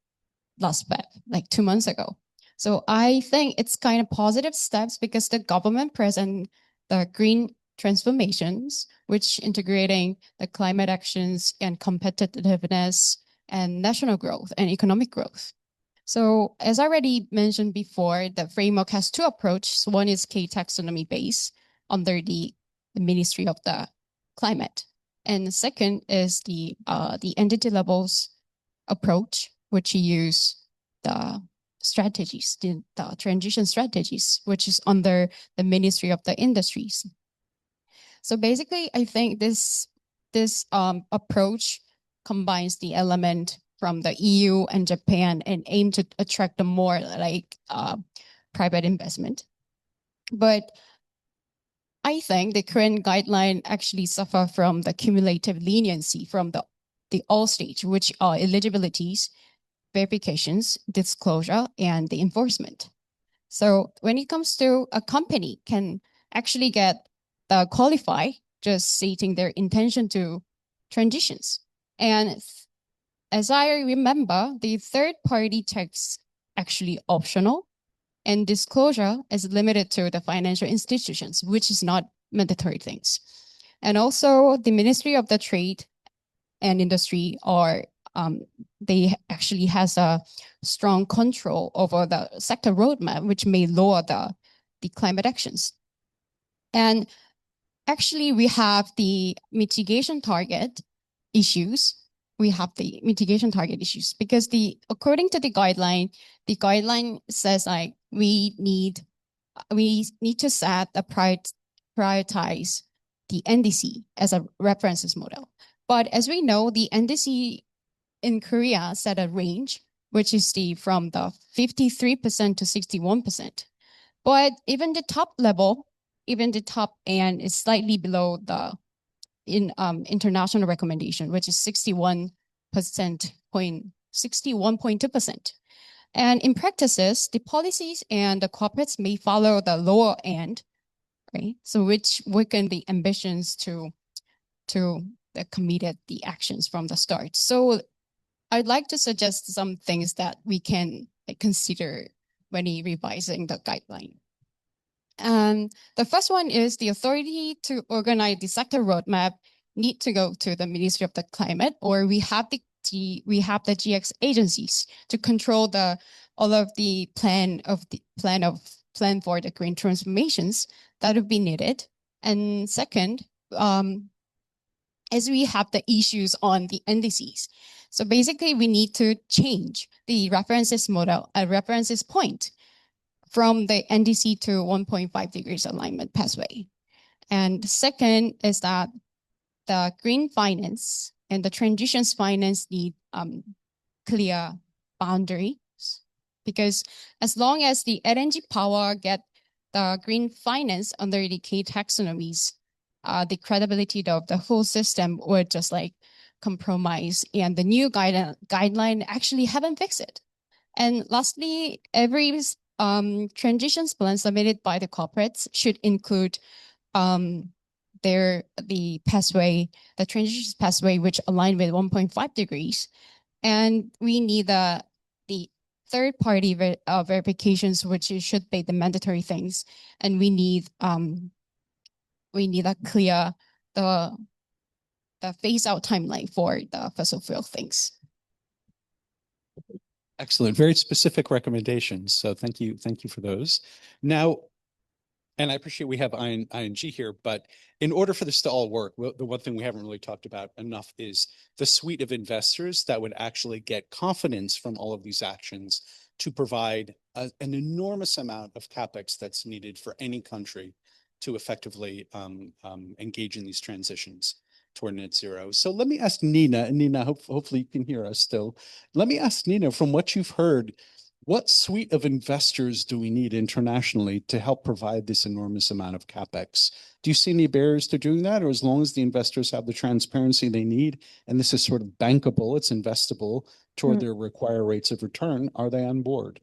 last Feb, like 2 months ago. So I think it's kind of positive steps because the government present the green transformations, which integrating the climate actions and competitiveness and national growth and economic growth. So as I already mentioned before, the framework has two approaches. One is K-taxonomy based under the Ministry of the Climate. And the second is the entity levels approach, which use the strategies, the transition strategies, which is under the Ministry of the Industries. So basically, I think this approach combines the element from the EU and Japan and aim to attract the more private investment. But I think the current guideline actually suffer from the cumulative leniency from the all stage, which are eligibilities, verifications, disclosure, and the enforcement. So when it comes to a company can actually get the qualify just stating their intention to transitions. And as I remember, the third party checks actually optional and disclosure is limited to the financial institutions, which is not mandatory things. And also the Ministry of the Trade and Industry they actually has a strong control over the sector roadmap, which may lower the climate actions. And actually we have the mitigation target issues. We have the mitigation target issues because according to the guideline says like we need to set prioritize the NDC as a references model. But as we know, the NDC in Korea set a range, which is from the 53% to 61%. But even the top level, even the top end is slightly below the international recommendation, which is 61.2%. And in practices, the policies and the corporates may follow the lower end, right? So which weaken the ambitions to committed the actions from the start. So I'd like to suggest some things that we can consider when revising the guideline. And the first one is the authority to organize the sector roadmap need to go to the Ministry of the Climate, or we have the GX agencies to control all of the plan for the green transformations that would be needed. And second, as we have the issues on the indices. So basically we need to change the references model, references point from the NDC to 1.5 degrees alignment pathway. And second is that the green finance and the transitions finance need clear boundaries, because as long as the LNG power get the green finance under the K taxonomies, the credibility of the whole system would just compromise, and the new guideline actually haven't fixed it. And lastly, every transitions plan submitted by the corporates should include the transitions pathway which align with 1.5 degrees. And we need third-party verifications, which should be the mandatory things, and we need a clear the phase-out timeline for the fossil fuel things. Excellent. Very specific recommendations. So thank you for those. Now, and I appreciate we have ING here, but in order for this to all work, the one thing we haven't really talked about enough is the suite of investors that would actually get confidence from all of these actions to provide an enormous amount of capex that's needed for any country to effectively engage in these transitions toward net zero. So let me ask Nina, and Nina, hopefully you can hear us still. Let me ask Nina, from what you've heard, what suite of investors do we need internationally to help provide this enormous amount of capex? Do you see any barriers to doing that? Or as long as the investors have the transparency they need, and this is sort of bankable, it's investable toward their required rates of return, are they on board?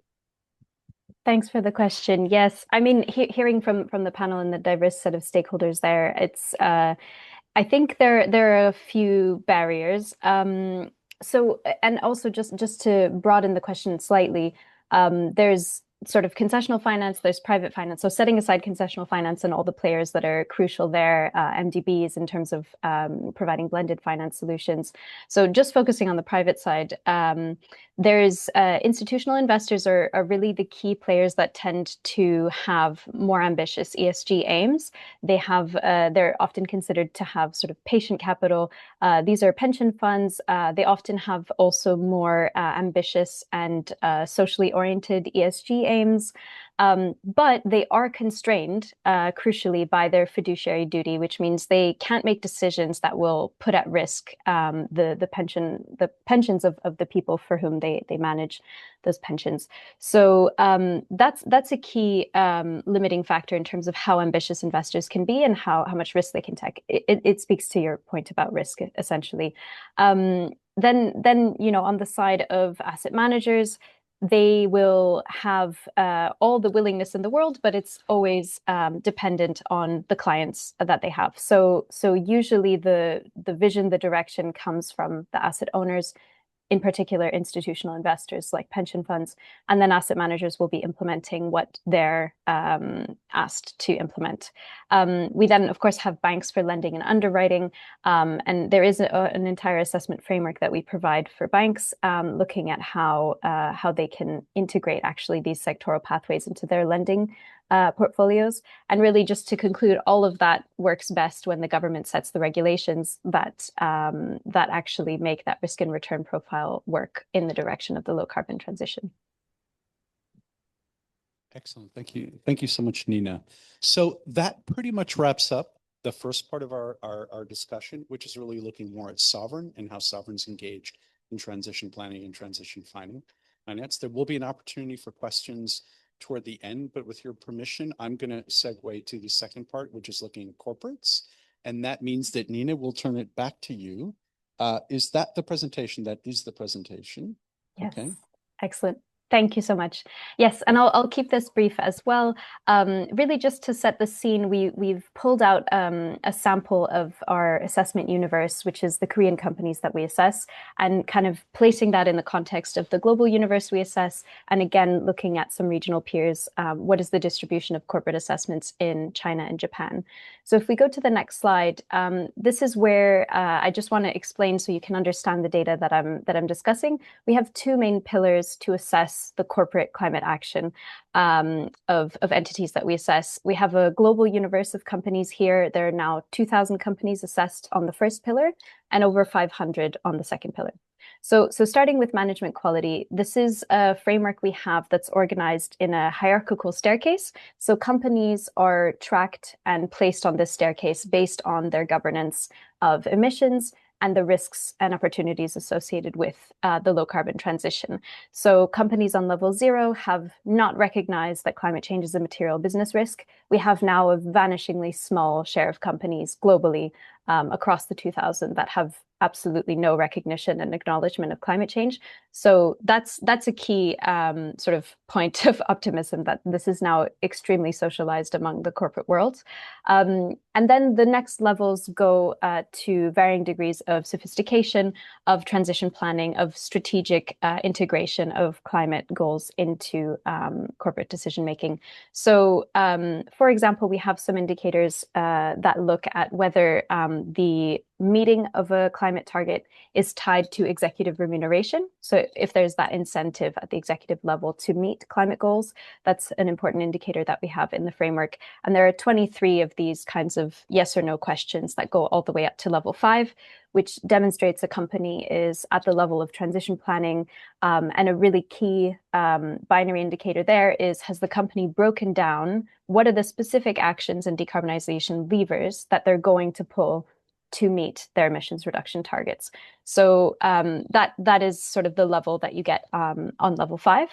Thanks for the question. Yes, I mean, hearing from the panel and the diverse set of stakeholders there, it's I think there are a few barriers. So, and also just to broaden the question slightly, there's sort of concessional finance, there's private finance. So setting aside concessional finance and all the players that are crucial there, MDBs in terms of providing blended finance solutions. So just focusing on the private side, there's institutional investors are really the key players that tend to have more ambitious ESG aims. They're often considered to have sort of patient capital. These are pension funds. They often have also more ambitious and socially oriented ESG aims. But they are constrained, crucially, by their fiduciary duty, which means they can't make decisions that will put at risk the pensions of the people for whom they manage those pensions. So that's a key limiting factor in terms of how ambitious investors can be and how much risk they can take. It speaks to your point about risk, essentially. Then on the side of asset managers, they will have all the willingness in the world, but it's always dependent on the clients that they have. So usually the vision, the direction comes from the asset owners, in particular institutional investors like pension funds, and then asset managers will be implementing what they're asked to implement. We then, of course, have banks for lending and underwriting, and there is an entire assessment framework that we provide for banks, looking at how they can integrate actually these sectoral pathways into their lending portfolios. And really, just to conclude, all of that works best when the government sets the regulations that actually make that risk and return profile work in the direction of the low carbon transition. Excellent. Thank you. Thank you so much, Nina. So that pretty much wraps up the first part of our discussion, which is really looking more at sovereign and how sovereigns engage in transition planning and transition finance. There will be an opportunity for questions toward the end, but with your permission, I'm going to segue to the second part, which is looking at corporates. And that means that Nina will turn it back to you. Is that the presentation? That is the presentation. Yes. Okay. Excellent. Thank you so much. Yes, and I'll keep this brief as well. Really, just to set the scene, we've pulled out a sample of our assessment universe, which is the Korean companies that we assess, and kind of placing that in the context of the global universe we assess, and again looking at some regional peers. What is the distribution of corporate assessments in China and Japan? So if we go to the next slide, this is where I just want to explain so you can understand the data that I'm discussing. We have two main pillars to assess the corporate climate action of entities that we assess. We have a global universe of companies here. There are now 2,000 companies assessed on the first pillar and over 500 on the second pillar. So starting with management quality, this is a framework we have that's organized in a hierarchical staircase. So companies are tracked and placed on this staircase based on their governance of emissions and the risks and opportunities associated with the low carbon transition. So companies on level 0 have not recognized that climate change is a material business risk. We have now a vanishingly small share of companies globally across the 2000 that have absolutely no recognition and acknowledgement of climate change. So that's a key sort of point of optimism, that this is now extremely socialized among the corporate world. And then the next levels go to varying degrees of sophistication, of transition planning, of strategic integration of climate goals into corporate decision making. So, for example, we have some indicators that look at whether the meeting of a climate target is tied to executive remuneration. So if there's that incentive at the executive level to meet climate goals, that's an important indicator that we have in the framework. And there are 23 of these kinds of yes or no questions that go all the way up to level 5, which demonstrates a company is at the level of transition planning. And a really key binary indicator there is, has the company broken down what are the specific actions and decarbonization levers that they're going to pull to meet their emissions reduction targets. So that is sort of the level that you get on level 5.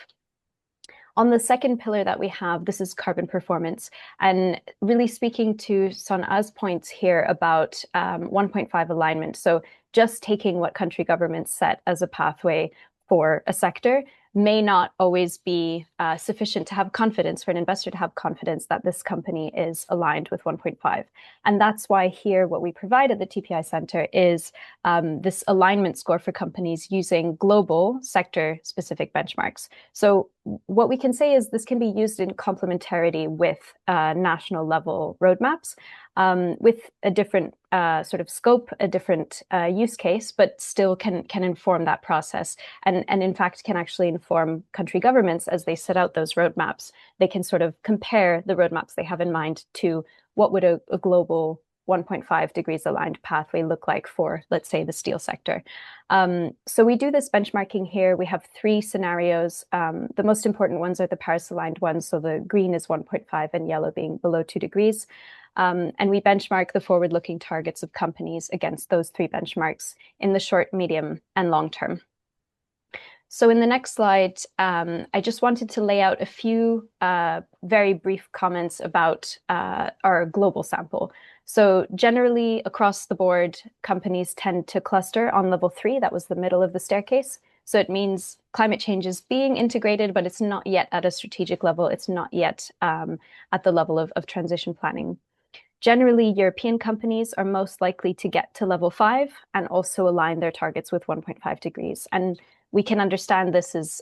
On the second pillar that we have, this is carbon performance, and really speaking to Son A's points here about 1.5 alignment. So just taking what country governments set as a pathway for a sector may not always be sufficient to have confidence, for an investor to have confidence that this company is aligned with 1.5. And that's why here what we provide at the TPI Center is this alignment score for companies using global sector-specific benchmarks. So what we can say is this can be used in complementarity with national level roadmaps, with a different sort of scope, a different use case, but still can inform that process, and in fact can actually inform country governments as they set out those roadmaps. They can sort of compare the roadmaps they have in mind to what would a global 1.5 degrees aligned pathway look like for, let's say, the steel sector. So we do this benchmarking here. We have 3 scenarios. The most important ones are the Paris aligned ones. So the green is 1.5 and yellow being below 2 degrees. And we benchmark the forward-looking targets of companies against those 3 benchmarks in the short, medium, and long term. So in the next slide, I just wanted to lay out a few very brief comments about our global sample. So generally across the board, companies tend to cluster on level 3. That was the middle of the staircase. So it means climate change is being integrated, but it's not yet at a strategic level. It's not yet at the level of transition planning. Generally, European companies are most likely to get to level 5 and also align their targets with 1.5 degrees. And we can understand this is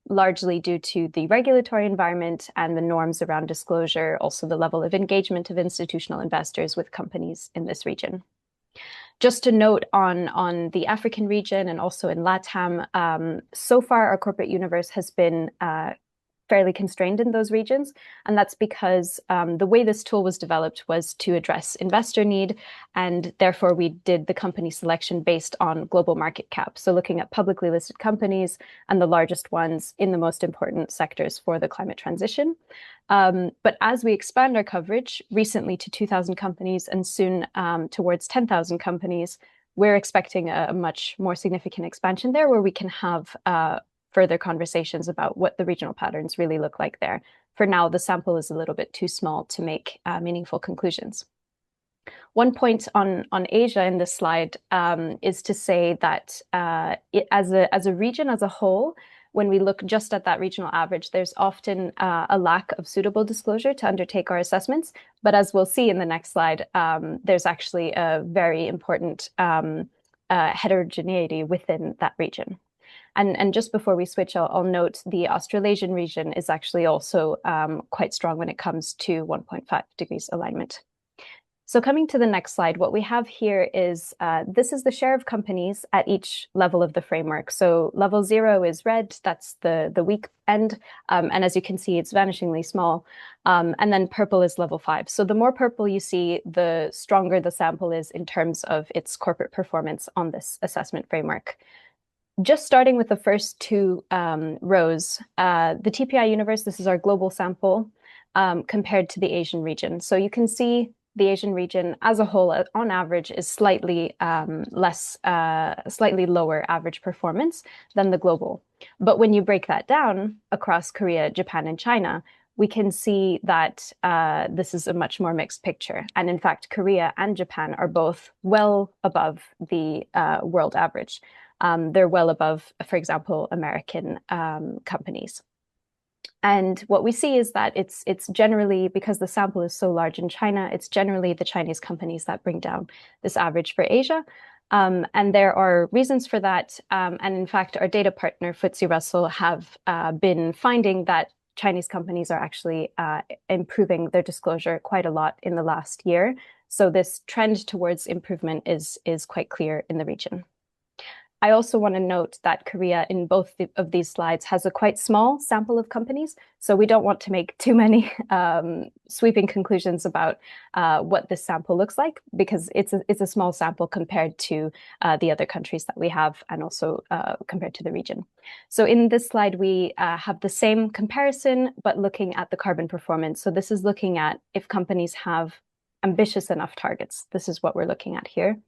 largely due to the regulatory environment and the norms around disclosure, also the level of engagement of institutional investors with companies in this region. Just to note on the African region and also in LATAM, so far our corporate universe has been fairly constrained in those regions. And that's because the way this tool was developed was to address investor need. And therefore, we did the company selection based on global market cap. So looking at publicly listed companies and the largest ones in the most important sectors for the climate transition. But as we expand our coverage recently to 2,000 companies and soon towards 10,000 companies, we're expecting a much more significant expansion there, where we can have further conversations about what the regional patterns really look like there. For now, the sample is a little bit too small to make meaningful conclusions. One point on Asia in this slide is to say that as a region as a whole, when we look just at that regional average, there's often a lack of suitable disclosure to undertake our assessments. But as we'll see in the next slide, there's actually a very important heterogeneity within that region. And just before we switch, I'll note the Australasian region is actually also quite strong when it comes to 1.5 degrees alignment. So coming to the next slide, what we have here is this is the share of companies at each level of the framework. So level 0 is red, that's the weak end. And as you can see, it's vanishingly small. And then purple is level 5. So the more purple you see, the stronger the sample is in terms of its corporate performance on this assessment framework. Just starting with the first 2 rows, the TPI universe, this is our global sample compared to the Asian region. So you can see the Asian region as a whole, on average, is slightly lower average performance than the global. But when you break that down across Korea, Japan, and China, we can see that this is a much more mixed picture. And in fact, Korea and Japan are both well above the world average. They're well above, for example, American companies. And what we see is that it's generally, because the sample is so large in China, it's generally the Chinese companies that bring down this average for Asia. And there are reasons for that. And in fact, our data partner, FTSE Russell, have been finding that Chinese companies are actually improving their disclosure quite a lot in the last year. So this trend towards improvement is quite clear in the region. I also want to note that Korea, in both of these slides, has a quite small sample of companies. So we don't want to make too many sweeping conclusions about what this sample looks like, because it's a small sample compared to the other countries that we have, and also compared to the region. So in this slide, we have the same comparison, but looking at the carbon performance. So this is looking at if companies have ambitious enough targets. This is what we're looking at here.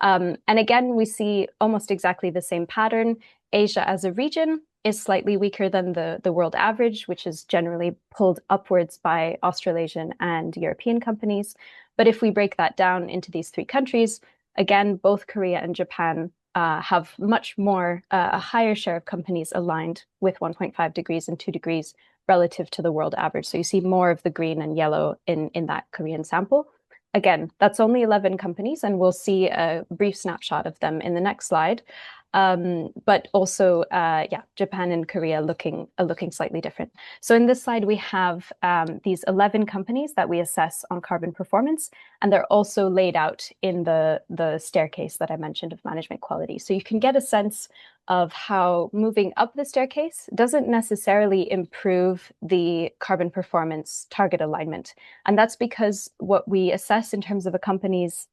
And again, we see almost exactly the same pattern. Asia as a region is slightly weaker than the world average, which is generally pulled upwards by Australasian and European companies. But if we break that down into these three countries, again, both Korea and Japan have much more, a higher share of companies aligned with 1.5 degrees and 2 degrees relative to the world average. So you see more of the green and yellow in that Korean sample. Again, that's only 11 companies, and we'll see a brief snapshot of them in the next slide. But also, Japan and Korea looking slightly different. So in this slide, we have these 11 companies that we assess on carbon performance, and they're also laid out in the staircase that I mentioned of management quality. So you can get a sense of how moving up the staircase doesn't necessarily improve the carbon performance target alignment. And that's because what we assess in terms of a company's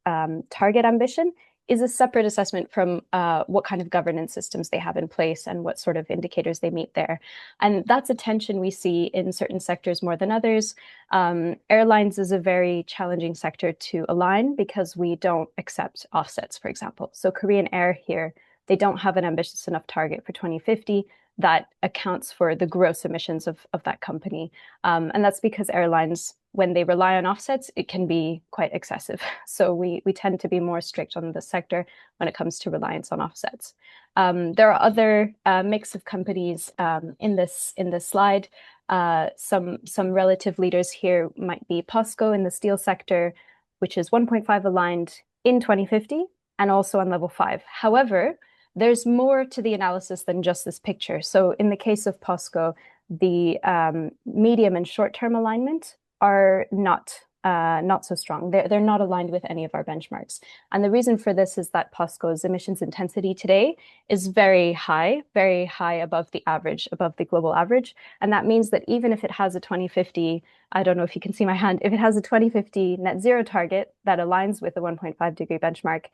target ambition is a separate assessment from what kind of governance systems they have in place and what sort of indicators they meet there. And that's a tension we see in certain sectors more than others. Airlines is a very challenging sector to align because we don't accept offsets, for example. So Korean Air here, they don't have an ambitious enough target for 2050 that accounts for the gross emissions of that company. And that's because airlines, when they rely on offsets, it can be quite excessive. So we tend to be more strict on the sector when it comes to reliance on offsets. There are other mix of companies in this slide. Some relative leaders here might be POSCO in the steel sector, which is 1.5 aligned in 2050 and also on level 5. However, there's more to the analysis than just this picture. So in the case of POSCO, the medium and short-term alignment are not so strong. They're not aligned with any of our benchmarks. And the reason for this is that POSCO's emissions intensity today is very high above the average, above the global average. And that means that even if it has a 2050, I don't know if you can see my hand, if it has a 2050 net zero target that aligns with the 1.5 degree benchmark,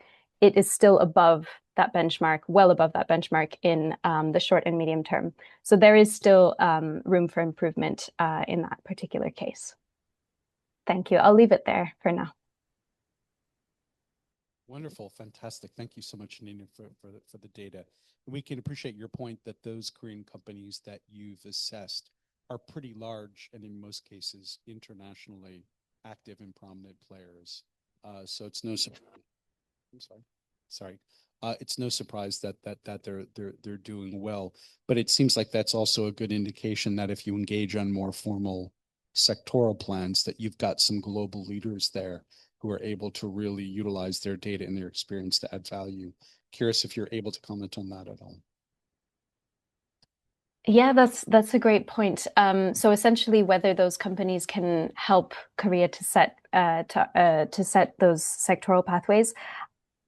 it is still above that benchmark, well above that benchmark in the short and medium term. So there is still room for improvement in that particular case. Thank you. I'll leave it there for now. Wonderful, fantastic. Thank you so much, Nina, for the data. We can appreciate your point that those Korean companies that you've assessed are pretty large and in most cases internationally active and prominent players. So it's no surprise. I'm sorry. It's no surprise that they're doing well, but it seems like that's also a good indication that if you engage on more formal sectoral plans, that you've got some global leaders there who are able to really utilize their data and their experience to add value. Curious if you're able to comment on that at all. Yeah, that's a great point. So essentially, whether those companies can help Korea to set those sectoral pathways,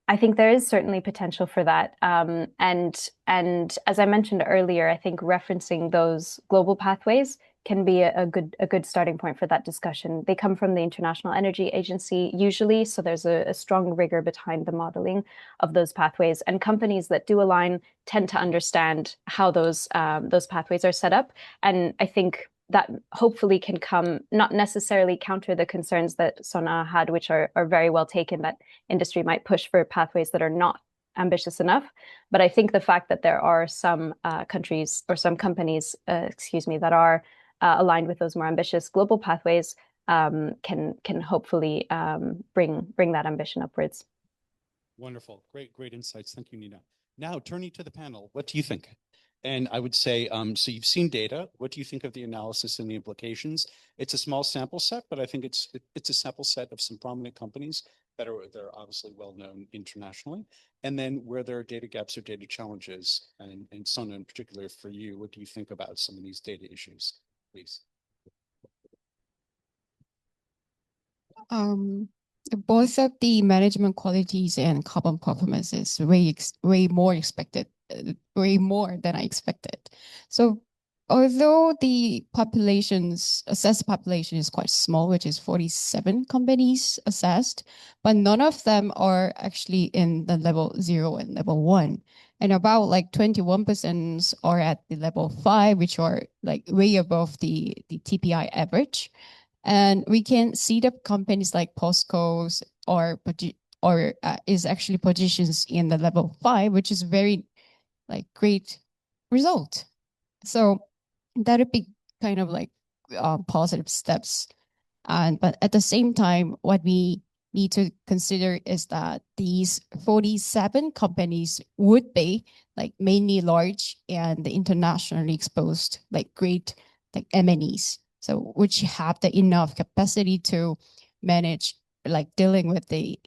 I think there is certainly potential for that. And as I mentioned earlier, I think referencing those global pathways can be a good starting point for that discussion. They come from the International Energy Agency usually, so there's a strong rigor behind the modeling of those pathways. And companies that do align tend to understand how those pathways are set up. And I think that hopefully can come, not necessarily counter the concerns that Sona had, which are very well taken, that industry might push for pathways that are not ambitious enough. But I think the fact that there are some countries or some companies, that are aligned with those more ambitious global pathways, can hopefully bring that ambition upwards. Wonderful. Great insights. Thank you, Nina. Now, turning to the panel, what do you think? And I would say, so you've seen data. What do you think of the analysis and the implications? It's a small sample set, but I think it's a sample set of some prominent companies that are obviously well known internationally. And then where there are data gaps or data challenges, and Sona in particular for you, what do you think about some of these data issues, please? Both of the management qualities and carbon performance is way more expected, way more than I expected. So although the assessed population is quite small, which is 47 companies assessed, but none of them are actually in the level 0 and level 1. And about like 21% are at the level 5, which are like way above the TPI average. And we can see the companies like Postco's is actually positions in the level 5, which is very like great result. So that would be kind of like positive steps. But at the same time, what we need to consider is that these 47 companies would be like mainly large and internationally exposed, like great like MNEs. So which have the enough capacity to manage like dealing with the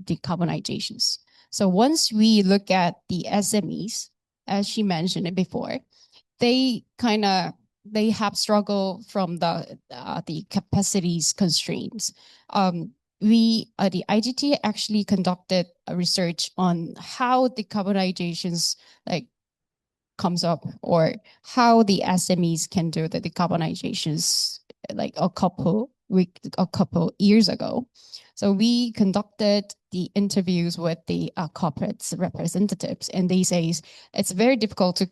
decarbonizations. So once we look at the SMEs, as she mentioned it before, they have struggled from the capacities constraints. The IGT actually conducted a research on how decarbonizations like comes up, or how the SMEs can do the decarbonizations like a couple years ago. So we conducted the interviews with the corporate representatives, and they say it's very difficult to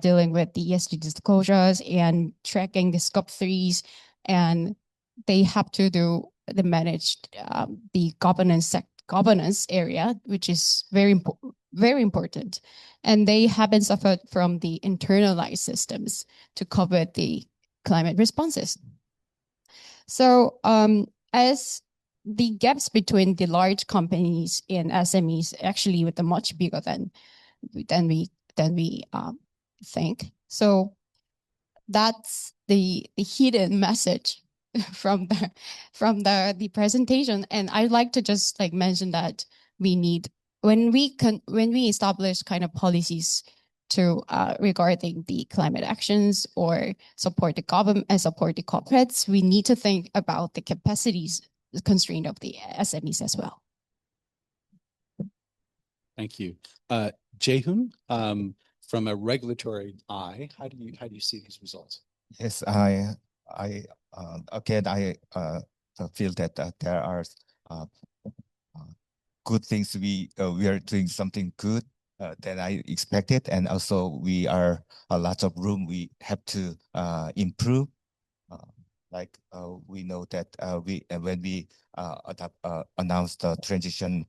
dealing with the ESG disclosures and tracking the scope 3s, and they have to do the managed the governance area, which is very important. And they haven't suffered from the internalized systems to cover the climate responses. So as the gaps between the large companies and SMEs actually with a much bigger than we think. So that's the hidden message from the presentation. And I'd like to just like mention that we need, when we establish kind of policies to regarding the climate actions or support the government and support the corporates, we need to think about the capacities constraint of the SMEs as well. Thank you. Jae-hoon, from a regulatory eye, how do you see these results? Yes, again, I feel that there are good things. We are doing something good than I expected, and also we are a lot of room we have to improve. Like we know that when we announced the transition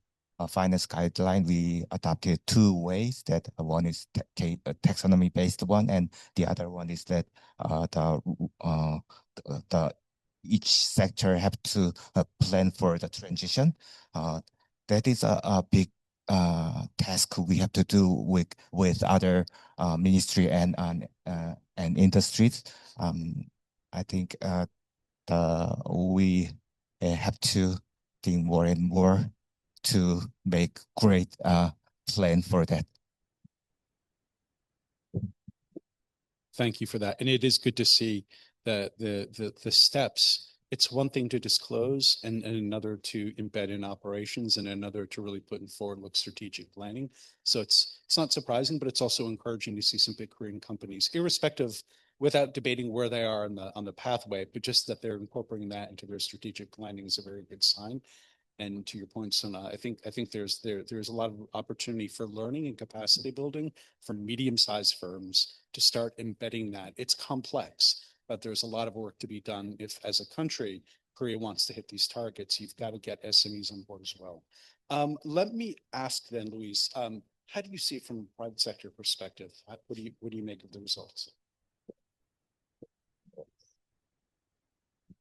finance guideline, we adopted 2 ways. That one is taxonomy based one, and the other one is that each sector have to plan for the transition. That is a big task we have to do with other ministry and industries. I think we have to think more and more to make great plan for that. Thank you for that. And it is good to see the steps. It's one thing to disclose and another to embed in operations and another to really put in forward-look strategic planning. So it's not surprising, but it's also encouraging to see some big Korean companies, irrespective, without debating where they are on the pathway, but just that they're incorporating that into their strategic planning is a very good sign. And to your point, Sona, I think there's a lot of opportunity for learning and capacity building for medium-sized firms to start embedding that. It's complex, but there's a lot of work to be done. If, as a country, Korea wants to hit these targets, you've got to get SMEs on board as well. Let me ask then, Luis, how do you see it from a private sector perspective? What do you make of the results?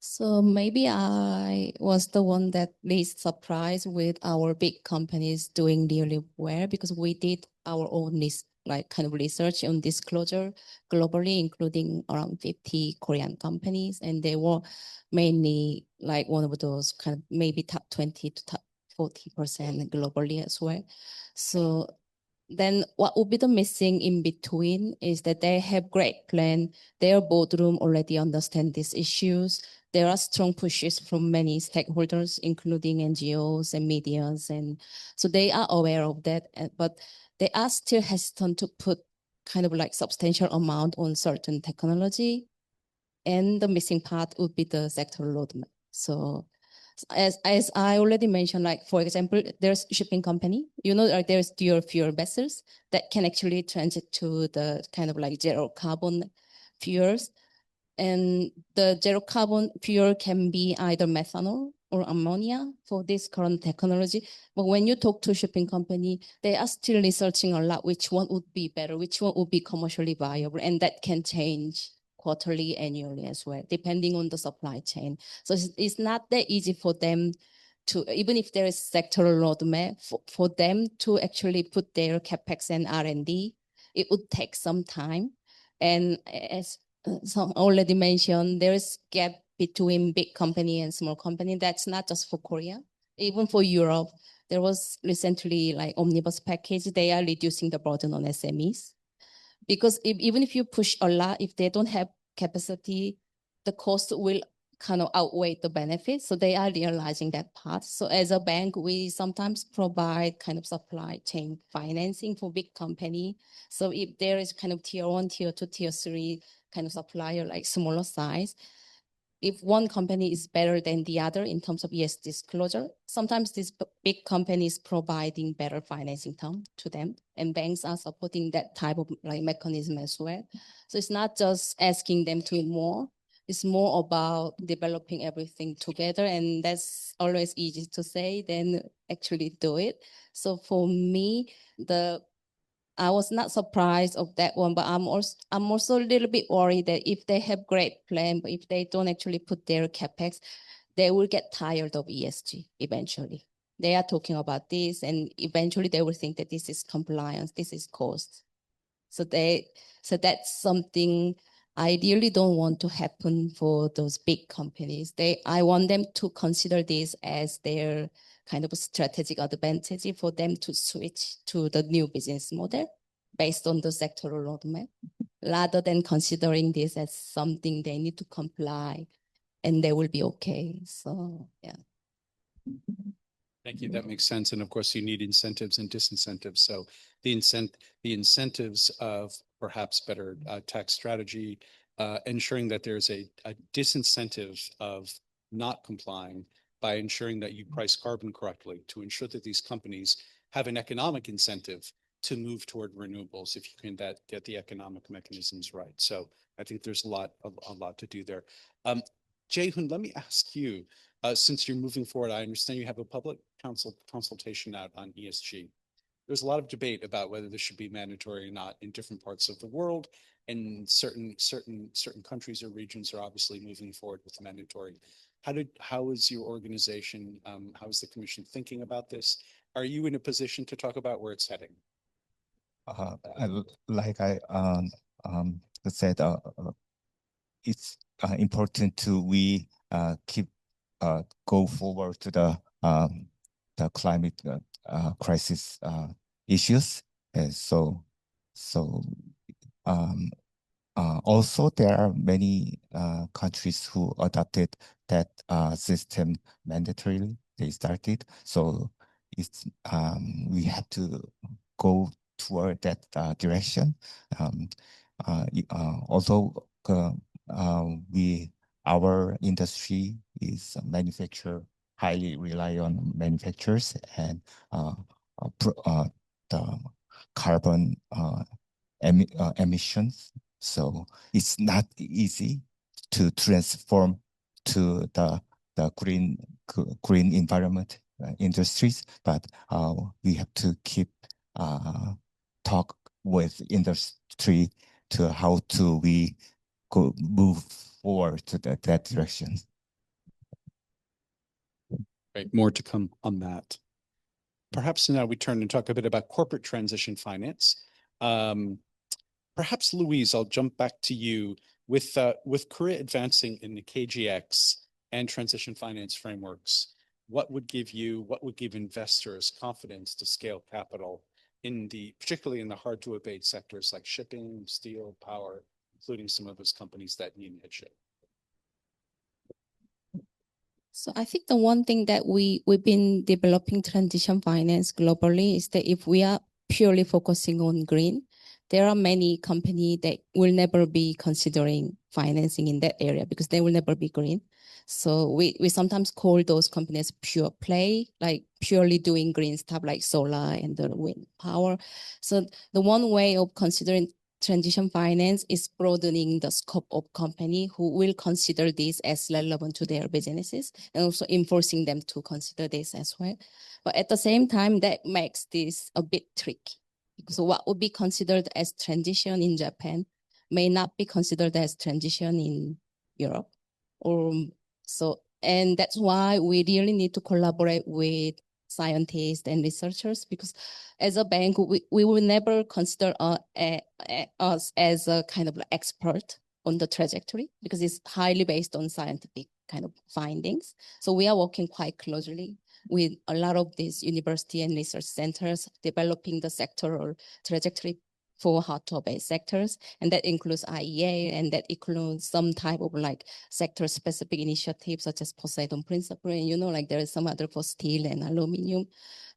So maybe I was the one that least surprised with our big companies doing really well because we did our own like kind of research on disclosure globally, including around 50 Korean companies, and they were mainly like one of those kind of maybe top 20 to top 40% globally as well. So then what would be the missing in between is that they have great plan. Their boardroom already understand these issues. There are strong pushes from many stakeholders, including NGOs and medias. And so they are aware of that, but they are still hesitant to put kind of like substantial amount on certain technology. And the missing part would be the sectoral roadmap. So as I already mentioned, like for example, there's shipping company, like there's dual fuel vessels that can actually transit to the kind of like zero carbon fuels. And the zero carbon fuel can be either methanol or ammonia for this current technology. But when you talk to shipping company, they are still researching a lot which one would be better, which one would be commercially viable, and that can change quarterly, annually as well, depending on the supply chain. So it's not that easy for them to, even if there is sectoral roadmap, for them to actually put their capex and R&D, it would take some time. And as some already mentioned, there is gap between big company and small company. That's not just for Korea, even for Europe. There was recently like omnibus package. They are reducing the burden on SMEs. Because even if you push a lot, if they don't have capacity, the cost will kind of outweigh the benefits. So they are realizing that part. So as a bank, we sometimes provide kind of supply chain financing for big company. So if there is kind of tier 1, tier 2, tier 3 kind of supplier, like smaller size, if one company is better than the other in terms of ES disclosure, sometimes these big companies providing better financing term to them, and banks are supporting that type of like mechanism as well. So it's not just asking them to do more, it's more about developing everything together, and that's always easy to say than actually do it. So for me, I was not surprised of that one, but I'm also a little bit worried that if they have great plan, but if they don't actually put their capex, they will get tired of ESG eventually. They are talking about this, and eventually they will think that this is compliance, this is cost. So that's something I really don't want to happen for those big companies. I want them to consider this as their kind of a strategic advantage for them to switch to the new business model based on the sectoral roadmap, rather than considering this as something they need to comply and they will be okay. So yeah. Thank you. That makes sense. And of course, you need incentives and disincentives. So the incentives of perhaps better tax strategy, ensuring that there's a disincentive of not complying by ensuring that you price carbon correctly to ensure that these companies have an economic incentive to move toward renewables if you can get the economic mechanisms right. So I think there's a lot to do there. Jae-hoon, let me ask you, since you're moving forward, I understand you have a public consultation out on ESG. There's a lot of debate about whether this should be mandatory or not in different parts of the world, and certain countries or regions are obviously moving forward with mandatory. How is your organization? How is the commission thinking about this? Are you in a position to talk about where it's heading? Like I said, it's important we keep go forward to the climate crisis issues. And so also there are many countries who adopted that system mandatorily. They started, so it's we have to go toward that direction. Although our industry is highly rely on manufacturers and the carbon emissions. So it's not easy to transform to the green environment industries, but we have to keep talk with industry to how to we move forward to that direction. Right, more to come on that. Perhaps now we turn and talk a bit about corporate transition finance. Perhaps Louise, I'll jump back to you with Korea advancing in the KGX and transition finance frameworks. What would give investors confidence to scale capital particularly in the hard to abate sectors like shipping, steel, power, including some of those companies that need headship? So I think the one thing that we've been developing transition finance globally is that if we are purely focusing on green, there are many companies that will never be considering financing in that area because they will never be green. So we sometimes call those companies pure play, like purely doing green stuff like solar and the wind power. So the one way of considering transition finance is broadening the scope of company who will consider this as relevant to their businesses and also enforcing them to consider this as well. But at the same time, that makes this a bit tricky. So what would be considered as transition in Japan may not be considered as transition in Europe. And that's why we really need to collaborate with scientists and researchers, because as a bank, we will never consider us as a kind of expert on the trajectory because it's highly based on scientific kind of findings. So we are working quite closely with a lot of these university and research centers developing the sectoral trajectory for hard to abate sectors. And that includes IEA, and that includes some type of like sector specific initiatives such as Poseidon Principle. And like there is some other for steel and aluminum.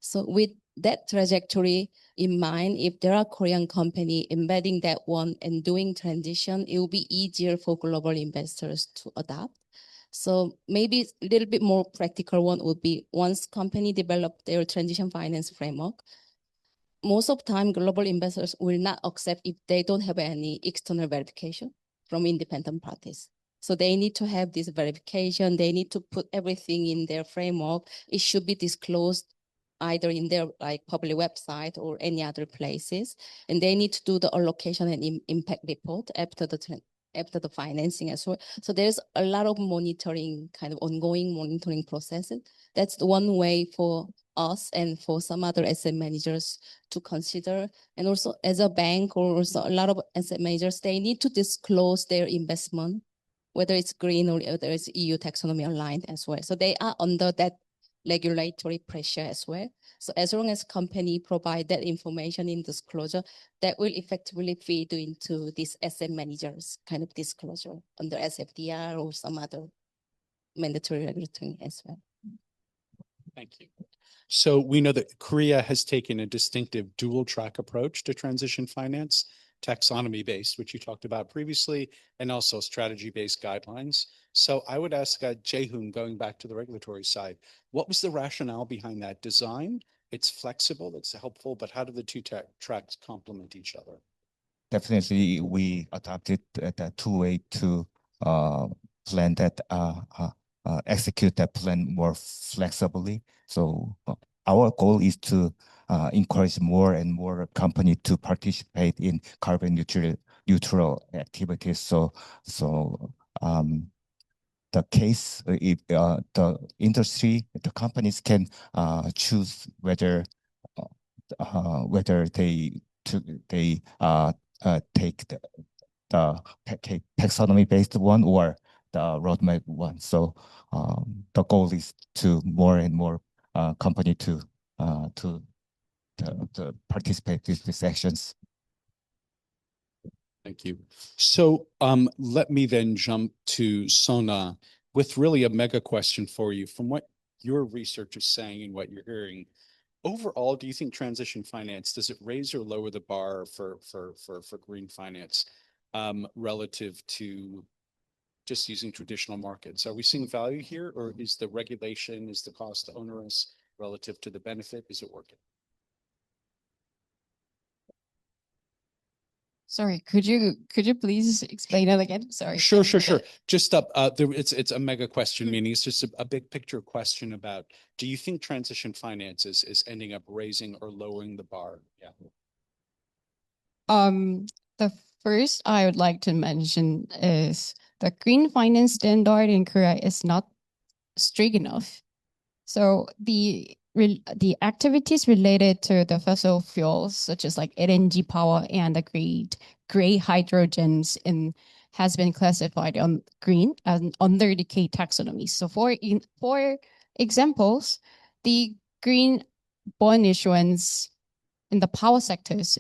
So with that trajectory in mind, if there are Korean company embedding that one and doing transition, it will be easier for global investors to adopt. So maybe a little bit more practical one would be once company develop their transition finance framework, most of the time global investors will not accept if they don't have any external verification from independent parties. So they need to have this verification. They need to put everything in their framework. It should be disclosed either in their like public website or any other places. And they need to do the allocation and impact report after the financing as well. So there's a lot of monitoring, kind of ongoing monitoring processes. That's the one way for us and for some other asset managers to consider. And also as a bank or also a lot of asset managers, they need to disclose their investment, whether it's green or whether it's EU taxonomy aligned as well. So they are under that regulatory pressure as well. So as long as company provide that information in disclosure, that will effectively feed into this asset managers kind of disclosure under SFDR or some other mandatory regulatory as well. Thank you. So we know that Korea has taken a distinctive dual track approach to transition finance, taxonomy-based, which you talked about previously, and also strategy-based guidelines. So I would ask Jae-hoon, going back to the regulatory side, what was the rationale behind that design? It's flexible, it's helpful, but how do the two tracks complement each other? Definitely, we adopted that two-way to plan that execute that plan more flexibly. So our goal is to encourage more and more companies to participate in carbon neutral activities. So the case, if the industry, the companies can choose whether they take the taxonomy-based one or the roadmap one. So the goal is to more and more company to participate in these actions. Thank you. So let me then jump to Sona with really a mega question for you. From what your research is saying and what you're hearing, overall, do you think transition finance, does it raise or lower the bar for green finance relative to just using traditional markets? Are we seeing value here, or is the regulation, is the cost onerous relative to the benefit? Is it working? Sorry, could you please explain that again? Sorry. Sure. Just it's a mega question, meaning it's just a big picture question about, do you think transition finance is ending up raising or lowering the bar? Yeah. The first I would like to mention is the green finance standard in Korea is not strict enough. So the activities related to the fossil fuels, such as like LNG power and the gray hydrogens has been classified on green and under the K taxonomy. So for examples, the green bond issuance in the power sectors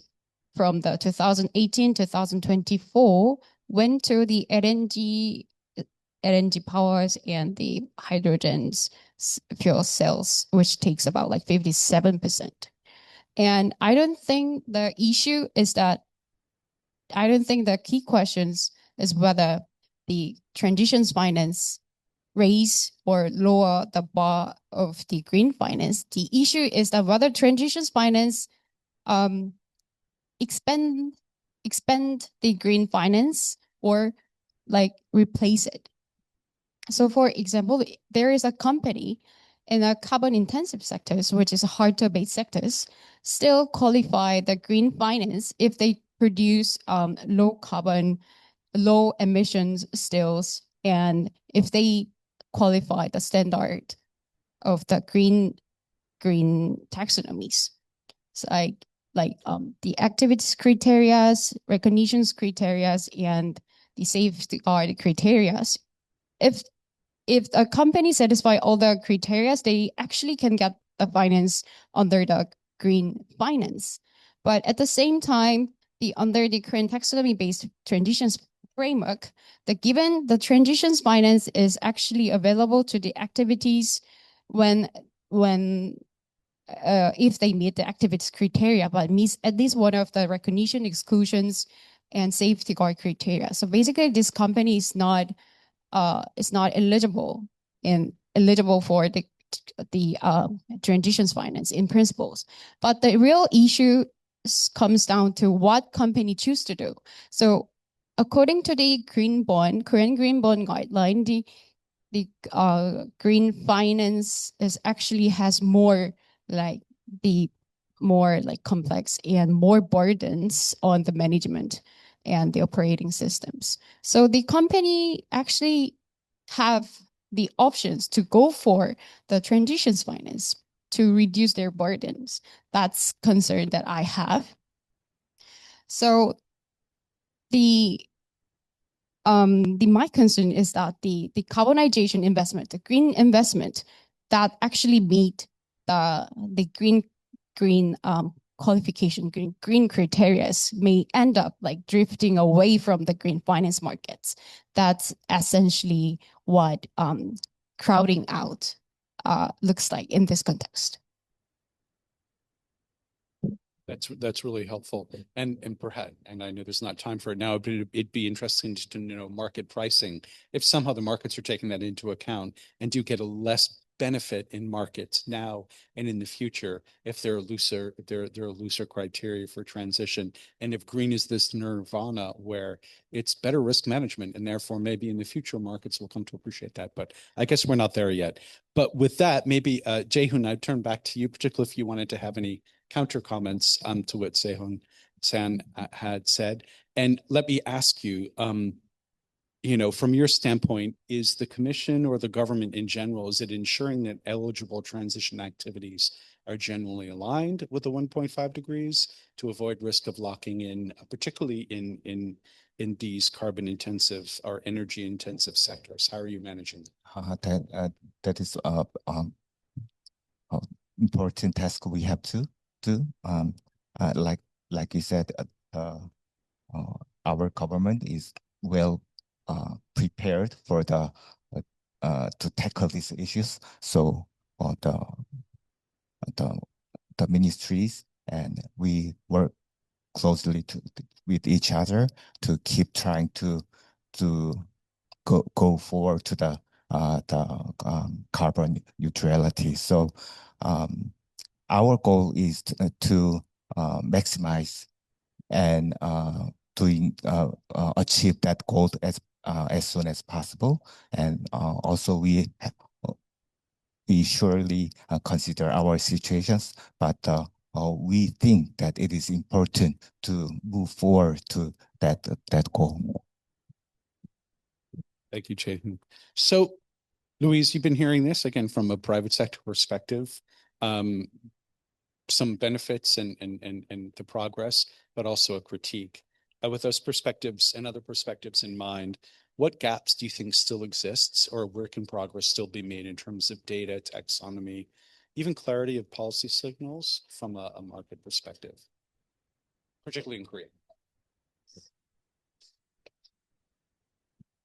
from the 2018-2024 went to the LNG powers and the hydrogens fuel cells, which takes about like 57%. And I don't think the key questions is whether the transitions finance raise or lower the bar of the green finance. The issue is that whether transitions finance expand the green finance or like replace it. So for example, there is a company in the carbon intensive sectors, which is hard to abate sectors, still qualify the green finance if they produce low carbon, low emissions steels, and if they qualify the standard of the green taxonomies. So the activities criteria, recognitions criteria, and the safeguard criteria. If a company satisfy all the criteria, they actually can get the finance under the green finance. But at the same time, under the current taxonomy-based transitions framework, given the transitions finance is actually available to the activities when if they meet the activities criteria, but meets at least one of the recognition, exclusions, and safety guard criteria. So basically, this company is not eligible for the transitions finance in principles. But the real issue comes down to what company choose to do. So according to the Korean Green Bond guideline, the green finance has more complex and more burdens on the management and the operating systems. So the company actually have the options to go for the transitions finance to reduce their burdens. That's concern that I have. So my concern is that the carbonization investment, the green investment that actually meet the green qualification, green criteria may end up like drifting away from the green finance markets. That's essentially what crowding out looks like in this context. That's really helpful. And perhaps, and I know there's not time for it now, but it'd be interesting to know market pricing. If somehow the markets are taking that into account and do get a less benefit in markets now and in the future, if there are looser criteria for transition, and if green is this nirvana where it's better risk management, and therefore maybe in the future markets will come to appreciate that. But I guess we're not there yet. But with that, maybe Jae-hoon, I'd turn back to you, particularly if you wanted to have any counter comments to what Sehun-san had said. And let me ask you, from your standpoint, is the commission or the government in general, is it ensuring that eligible transition activities are generally aligned with the 1.5 degrees to avoid risk of locking in, particularly in these carbon intensive or energy intensive sectors? How are you managing that? That is important task we have to do. Like you said, our government is well prepared for to tackle these issues. So the ministries and we work closely with each other to keep trying to go forward to the carbon neutrality. So our goal is to maximize and achieve that goal as soon as possible. And also we surely consider our situations, but we think that it is important to move forward to that goal. Thank you, Jae-hoon. So Louise, you've been hearing this again from a private sector perspective. Some benefits and the progress, but also a critique. With those perspectives and other perspectives in mind, what gaps do you think still exists or work in progress still be made in terms of data, taxonomy, even clarity of policy signals from a market perspective, particularly in Korea?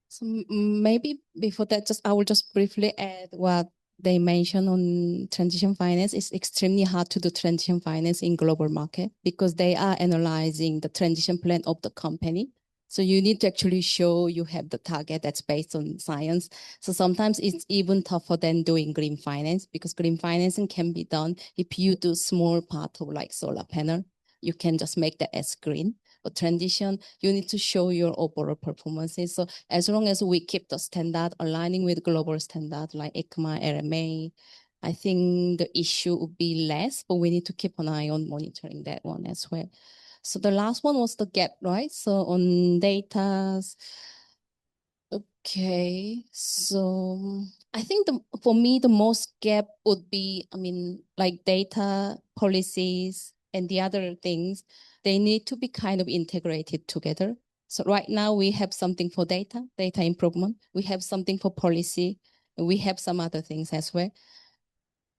So maybe before that, I will just briefly add what they mentioned on transition finance. It's extremely hard to do transition finance in global market because they are analyzing the transition plan of the company. So you need to actually show you have the target that's based on science. So sometimes it's even tougher than doing green finance because green financing can be done if you do small part of like solar panel. You can just make that as green. But transition, you need to show your overall performances. So as long as we keep the standard aligning with global standard like ICMA, LMA, I think the issue would be less, but we need to keep an eye on monitoring that one as well. So the last one was the gap, right? So on data, okay. So I think for me, the most gap would be, like data policies and the other things, they need to be kind of integrated together. So right now we have something for data improvement. We have something for policy. And we have some other things as well.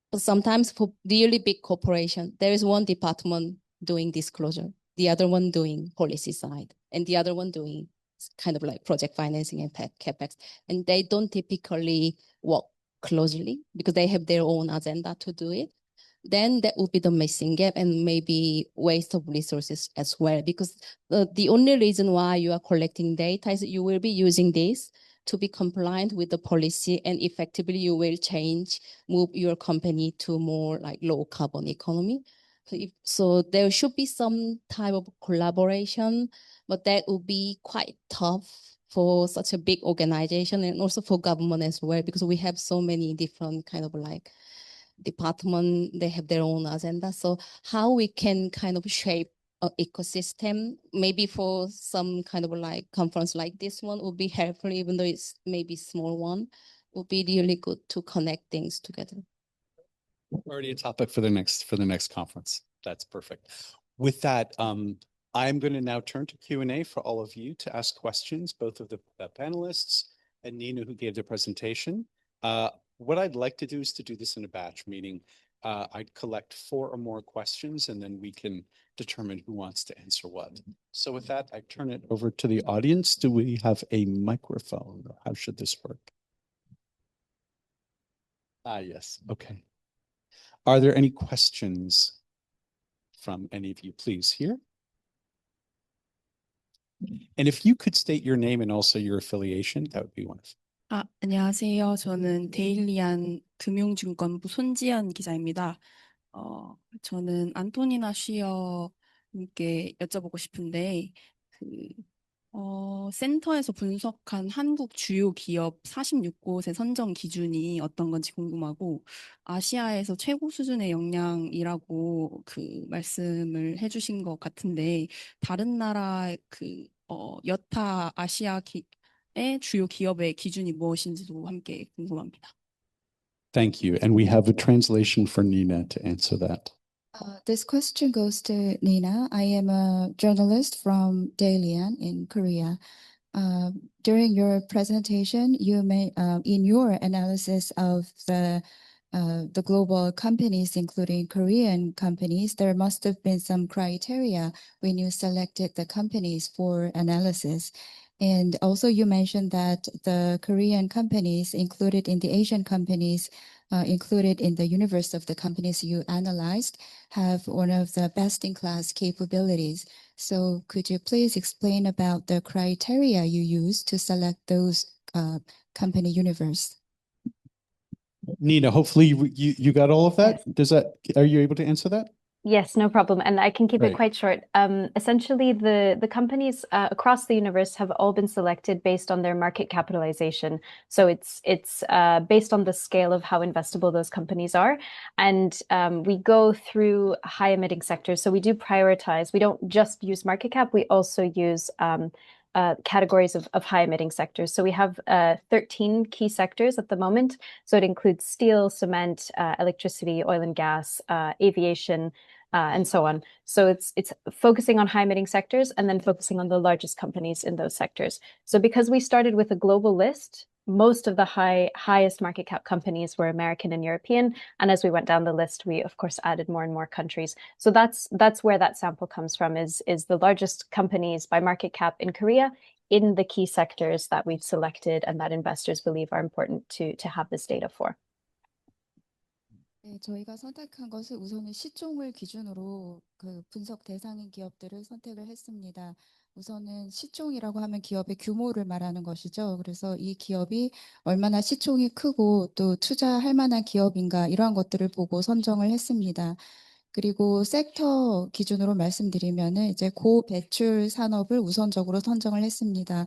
But sometimes for really big corporation, there is one department doing disclosure, the other one doing policy side, and the other one doing kind of like project financing and CapEx. And they don't typically work closely because they have their own agenda to do it. Then that would be the missing gap and maybe waste of resources as well. Because the only reason why you are collecting data is you will be using this to be compliant with the policy, and effectively you will move your company to more like low carbon economy. So there should be some type of collaboration, but that would be quite tough for such a big organization and also for government as well, because we have so many different kind of like department, they have their own agenda. So how we can kind of shape an ecosystem, maybe for some kind of like conference like this one would be helpful, even though it's maybe small one, would be really good to connect things together. Already a topic for the next conference. That's perfect. With that, I'm going to now turn to Q&A for all of you to ask questions, both of the panelists and Nina, who gave the presentation. What I'd like to do is to do this in a batch, meaning I'd collect 4 or more questions, and then we can determine who wants to answer what. So with that, I turn it over to the audience. Do we have a microphone? How should this work? Yes. Okay. Are there any questions from any of you, please, here? And if you could state your name and also your affiliation, that would be wonderful. 안녕하세요. 저는 데일리안 금융증권부 손지연 기자입니다. 저는 안토니나 쉬어님께 여쭤보고 싶은데, 센터에서 분석한 한국 주요 기업 46곳의 선정 기준이 어떤 건지 궁금하고, 아시아에서 최고 수준의 역량이라고 말씀을 해주신 것 같은데, 다른 나라 여타 아시아의 주요 기업의 기준이 무엇인지도 함께 궁금합니다. Thank you. And we have a translation for Nina to answer that. This question goes to Nina. I am a journalist from Dalian in Korea. During your presentation, you in your analysis of the global companies, including Korean companies, there must have been some criteria when you selected the companies for analysis. And also you mentioned that the Korean companies included in the Asian companies included in the universe of the companies you analyzed have one of the best-in-class capabilities. So could you please explain about the criteria you use to select those company universe? Nina, hopefully you got all of that. Yes. Are you able to answer that? Yes, no problem. And I can keep Right. it quite short. Essentially, the companies across the universe have all been selected based on their market capitalization. So it's based on the scale of how investable those companies are. And we go through high emitting sectors. So we do prioritize. We don't just use market cap. We also use categories of high emitting sectors. So we have 13 key sectors at the moment. So it includes steel, cement, electricity, oil and gas, aviation, and so on. So it's focusing on high emitting sectors and then focusing on the largest companies in those sectors. So because we started with a global list, most of the highest market cap companies were American and European. And as we went down the list, we of course added more and more countries. So that's where that sample comes from, is the largest companies by market cap in Korea in the key sectors that we've selected and that investors believe are important to have this data for. 네, 저희가 선택한 것은 우선은 시총을 기준으로 그 분석 대상인 기업들을 선택을 했습니다. 우선은 시총이라고 하면 기업의 규모를 말하는 것이죠. 그래서 이 기업이 얼마나 시총이 크고 또 투자할 만한 기업인가 이러한 것들을 보고 선정을 했습니다. 그리고 섹터 기준으로 말씀드리면은 이제 고배출 산업을 우선적으로 선정을 했습니다.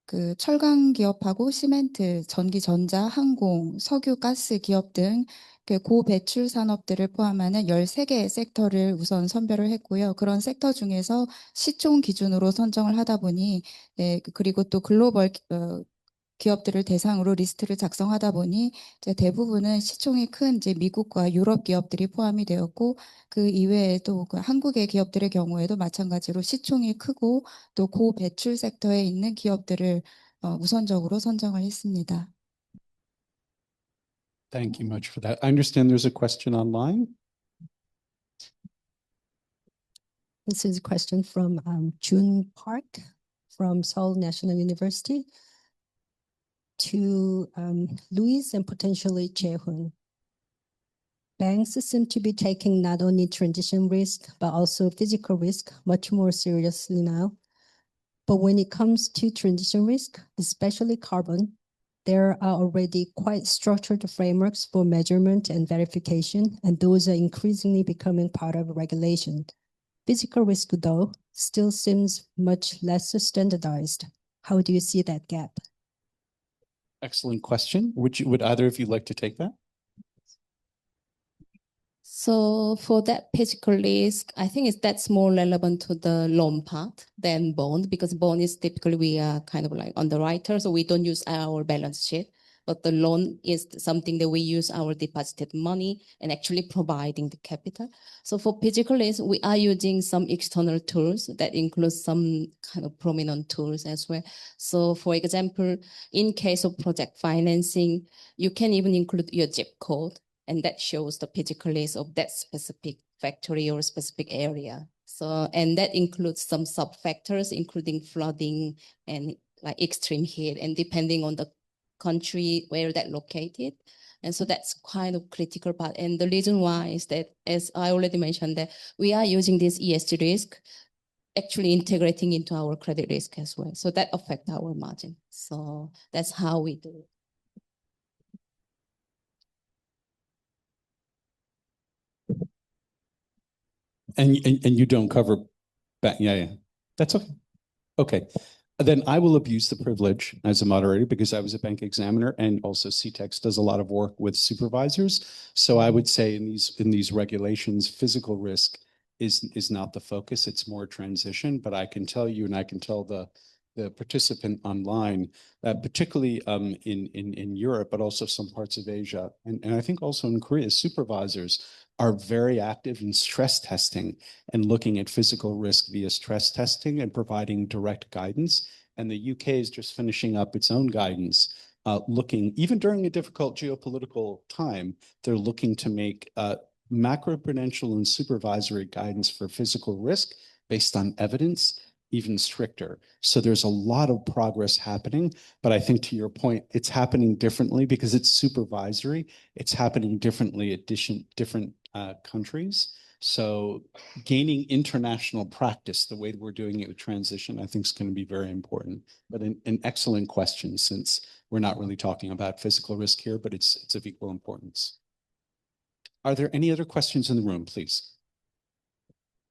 그 철강 기업하고 시멘트, 전기, 전자, 항공, 석유, 가스 기업 등 그 고배출 산업들을 포함하는 13개의 섹터를 우선 선별을 했고요. 그런 섹터 중에서 시총 기준으로 선정을 하다 보니, 네, 그리고 또 글로벌 기업들을 대상으로 리스트를 작성하다 보니 이제 대부분은 시총이 큰 이제 미국과 유럽 기업들이 포함이 되었고, 그 이외에도 그 한국의 기업들의 경우에도 마찬가지로 시총이 크고 또 고배출 섹터에 있는 기업들을 우선적으로 선정을 했습니다. Thank you much for that. I understand there's a question online. This is a question from June Park from Seoul National University to Louis and potentially Jae-hoon. Banks seem to be taking not only transition risk, but also physical risk much more seriously now. But when it comes to transition risk, especially carbon, there are already quite structured frameworks for measurement and verification, and those are increasingly becoming part of regulation. Physical risk, though, still seems much less standardized. How do you see that gap? Excellent question. Would either of you like to take that? So for that physical risk, I think that's more relevant to the loan part than bond, because bond is typically we are kind of like underwriter, so we don't use our balance sheet. But the loan is something that we use our deposited money and actually providing the capital. So for physical risk, we are using some external tools that include some kind of prominent tools as well. So for example, in case of project financing, you can even include your zip code, and that shows the physical risk of that specific factory or specific area. So, and that includes some sub-factors, including flooding and like extreme heat, and depending on the country where that located. And so that's kind of critical part. And the reason why is that, as I already mentioned, that we are using this ESG risk actually integrating into our credit risk as well. So that affects our margin. So that's how we do it. And you don't cover back. Yeah. That's okay. Okay. Then I will abuse the privilege as a moderator because I was a bank examiner, and also CETEx does a lot of work with supervisors. So I would say in these regulations, physical risk is not the focus. It's more transition. But I can tell you, and I can tell the participant online, particularly in Europe, but also some parts of Asia, and I think also in Korea, supervisors are very active in stress testing and looking at physical risk via stress testing and providing direct guidance. And the UK is just finishing up its own guidance, looking, even during a difficult geopolitical time, they're looking to make macroprudential and supervisory guidance for physical risk based on evidence even stricter. So there's a lot of progress happening, but I think to your point, it's happening differently because it's supervisory. It's happening differently at different countries. So gaining international practice, the way we're doing it with transition, I think is going to be very important. But an excellent question, since we're not really talking about physical risk here, but it's of equal importance. Are there any other questions in the room, please?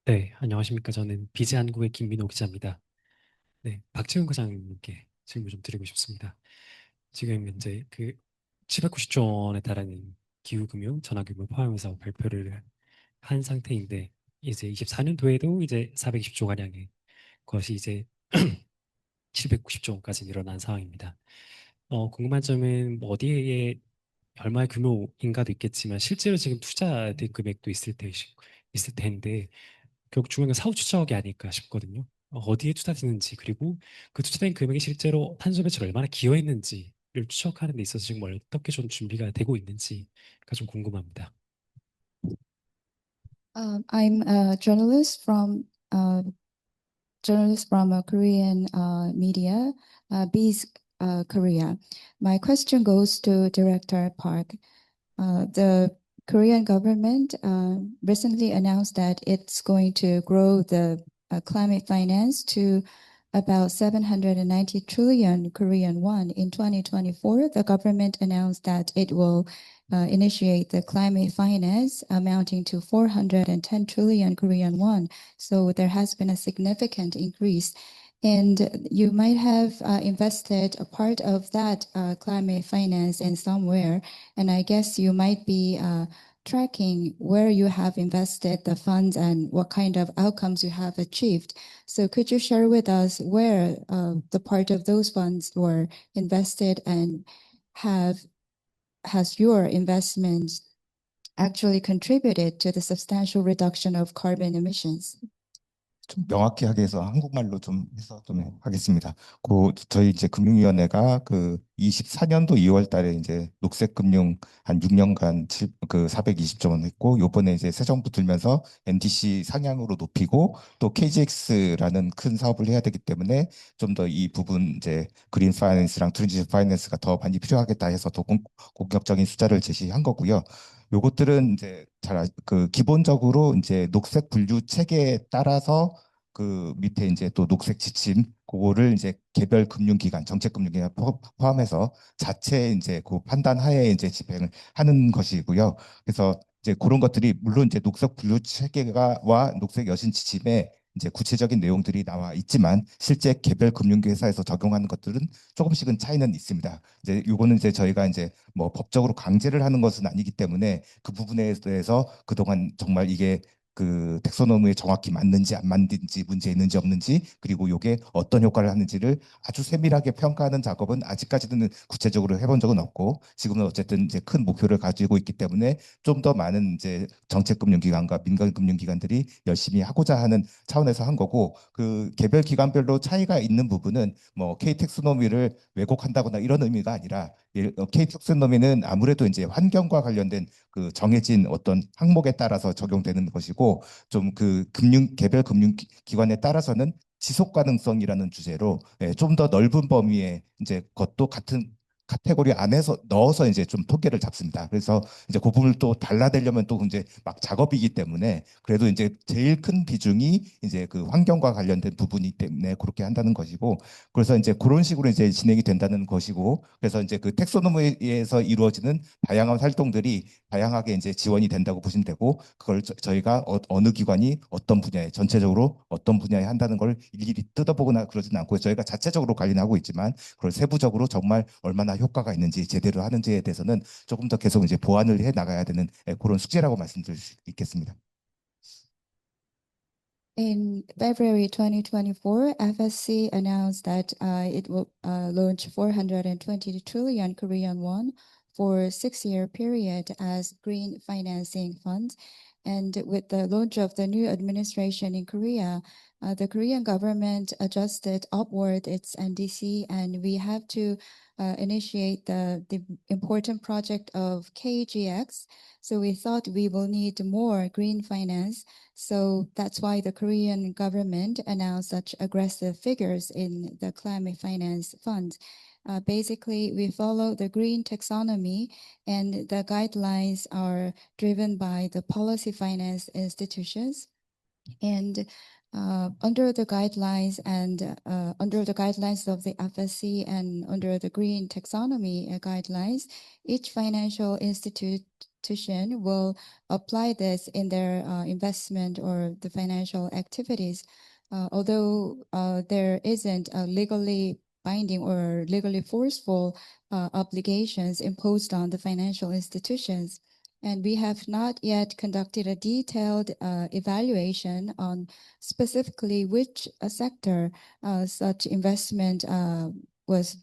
네, 안녕하십니까. 저는 비즈한국의 김민호 기자입니다. 네, 박채훈 과장님께 질문 좀 드리고 싶습니다. 지금 현재 그 790조 원에 달하는 기후금융 전환규모 포함해서 발표를 한 상태인데, 이제 24년도에도 이제 420조 가량의 그것이 이제 790조 원까지 늘어난 상황입니다. 궁금한 점은 뭐 어디에 얼마의 규모인가도 있겠지만 실제로 지금 투자된 금액도 있을 텐데 결국 중요한 건 사후 추적이 아닐까 싶거든요. 어디에 투자됐는지 그리고 그 투자된 금액이 실제로 탄소 배출에 얼마나 기여했는지를 추적하는 데 있어서 지금 어떻게 좀 준비가 되고 있는지가 좀 궁금합니다. I'm a journalist from a Korean media, Bees Korea. My question goes to Director Park. The Korean government recently announced that it's going to grow the climate finance to about 790 trillion Korean won. In 2024, the government announced that it will initiate the climate finance amounting to 410 trillion Korean won. So there has been a significant increase. And you might have invested a part of that climate finance in somewhere. And I guess you might be tracking where you have invested the funds and what kind of outcomes you have achieved. So could you share with us where the part of those funds were invested and has your investment actually contributed to the substantial reduction of carbon emissions? 좀 명확히 하게 해서 한국말로 좀 해서 좀 하겠습니다. 저희 이제 금융위원회가 그 24년도 2월 달에 이제 녹색금융 한 6년간 420조 원 했고, 요번에 이제 새 정부 들면서 NDC 상향으로 높이고 또 KGX라는 큰 사업을 해야 되기 때문에 좀 더 이 부분 이제 그린 파이낸스랑 트랜지션 파이낸스가 더 많이 필요하겠다 해서 더 공격적인 숫자를 제시한 거고요. 요것들은 이제 기본적으로 이제 녹색 분류 체계에 따라서 그 밑에 이제 또 녹색 지침 그거를 이제 개별 금융기관, 정책금융기관 포함해서 자체 이제 그 판단 하에 이제 집행을 하는 것이고요. 그래서 이제 그런 것들이 물론 이제 녹색 분류 체계와 녹색 여신 지침에 이제 구체적인 내용들이 나와 있지만 실제 개별 금융회사에서 적용하는 것들은 조금씩은 차이는 있습니다. 이제 요거는 이제 저희가 이제 뭐 법적으로 강제를 하는 것은 아니기 때문에 그 부분에 대해서 그동안 정말 이게 그 텍소노미에 정확히 맞는지 안 맞는지 문제 있는지 없는지 그리고 이게 어떤 효과를 하는지를 아주 세밀하게 평가하는 작업은 아직까지는 구체적으로 해본 적은 없고 지금은 어쨌든 이제 큰 목표를 가지고 있기 때문에 좀 더 많은 이제 정책금융기관과 민간금융기관들이 열심히 하고자 하는 차원에서 한 거고 그 개별 기관별로 차이가 있는 부분은 뭐 K 텍소노미를 왜곡한다거나 이런 의미가 아니라 K 텍소노미는 아무래도 이제 환경과 관련된 그 정해진 어떤 항목에 따라서 적용되는 것이고 좀 그 개별 금융기관에 따라서는 지속 가능성이라는 주제로 좀 더 넓은 범위의 이제 것도 같은 카테고리 안에서 넣어서 이제 좀 통계를 잡습니다. 그래서 이제 그 부분을 또 달라내려면 또 이제 막 작업이기 때문에 그래도 이제 제일 큰 비중이 이제 그 환경과 관련된 부분이기 때문에 그렇게 한다는 것이고 그래서 이제 그런 식으로 이제 진행이 된다는 것이고 그래서 이제 그 텍소노미에서 이루어지는 다양한 활동들이 다양하게 이제 지원이 된다고 보시면 되고 그걸 저희가 어느 기관이 어떤 분야에 전체적으로 어떤 분야에 한다는 걸 일일이 뜯어보거나 그러지는 않고 저희가 자체적으로 관리하고 있지만 그걸 세부적으로 정말 얼마나 효과가 있는지 제대로 하는지에 대해서는 조금 더 계속 이제 보완을 해 나가야 되는 그런 숙제라고 말씀드릴 수 있겠습니다. In February 2024, FSC announced that it will launch 420 trillion Korean won for a 6-year period as green financing fund. And with the launch of the new administration in Korea, the Korean government adjusted upward its NDC, and we have to initiate the important project of KGX. So we thought we will need more green finance. So that's why the Korean government announced such aggressive figures in the climate finance fund. Basically, we follow the green taxonomy, and the guidelines are driven by the policy finance institutions. And under the guidelines of the FSC and under the green taxonomy guidelines, each financial institution will apply this in their investment or the financial activities. Although there isn't a legally binding or legally forceful obligations imposed on the financial institutions. And we have not yet conducted a detailed evaluation on specifically which sector such investment was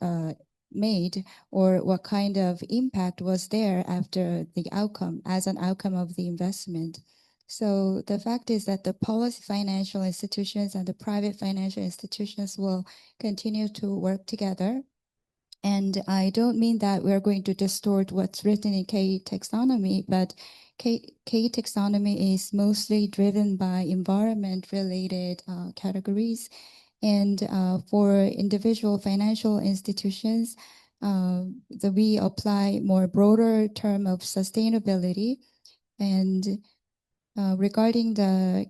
made, or what kind of impact was there after the outcome, as an outcome of the investment. So the fact is that the policy financial institutions and the private financial institutions will continue to work together. And I don't mean that we're going to distort what's written in K taxonomy, but K taxonomy is mostly driven by environment-related categories. And for individual financial institutions, we apply more broader term of sustainability. And regarding the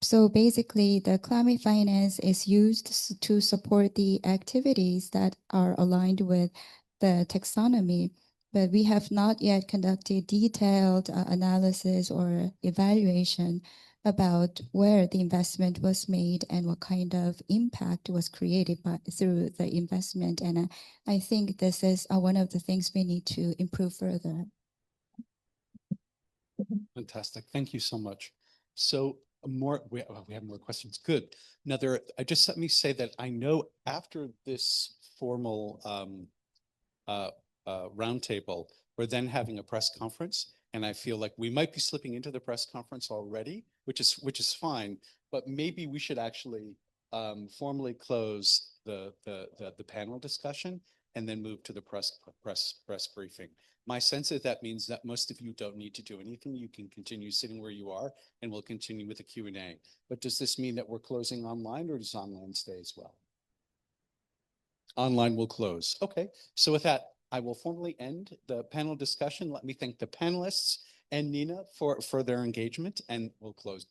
so basically the climate finance is used to support the activities that are aligned with the taxonomy, but we have not yet conducted detailed analysis or evaluation about where the investment was made and what kind of impact was created through the investment. And I think this is one of the things we need to improve further. Fantastic. Thank you so much. So we have more questions. Good. Now let me say that I know after this formal roundtable, we're then having a press conference, and I feel like we might be slipping into the press conference already, which is fine, but maybe we should actually formally close the panel discussion and then move to the press briefing. My sense is that means that most of you don't need to do anything. You can continue sitting where you are, and we'll continue with the Q&A. But does this mean that we're closing online, or does online stay as well? Online will close. Okay. So with that, I will formally end the panel discussion. Let me thank the panelists and Nina for their engagement, and we'll close.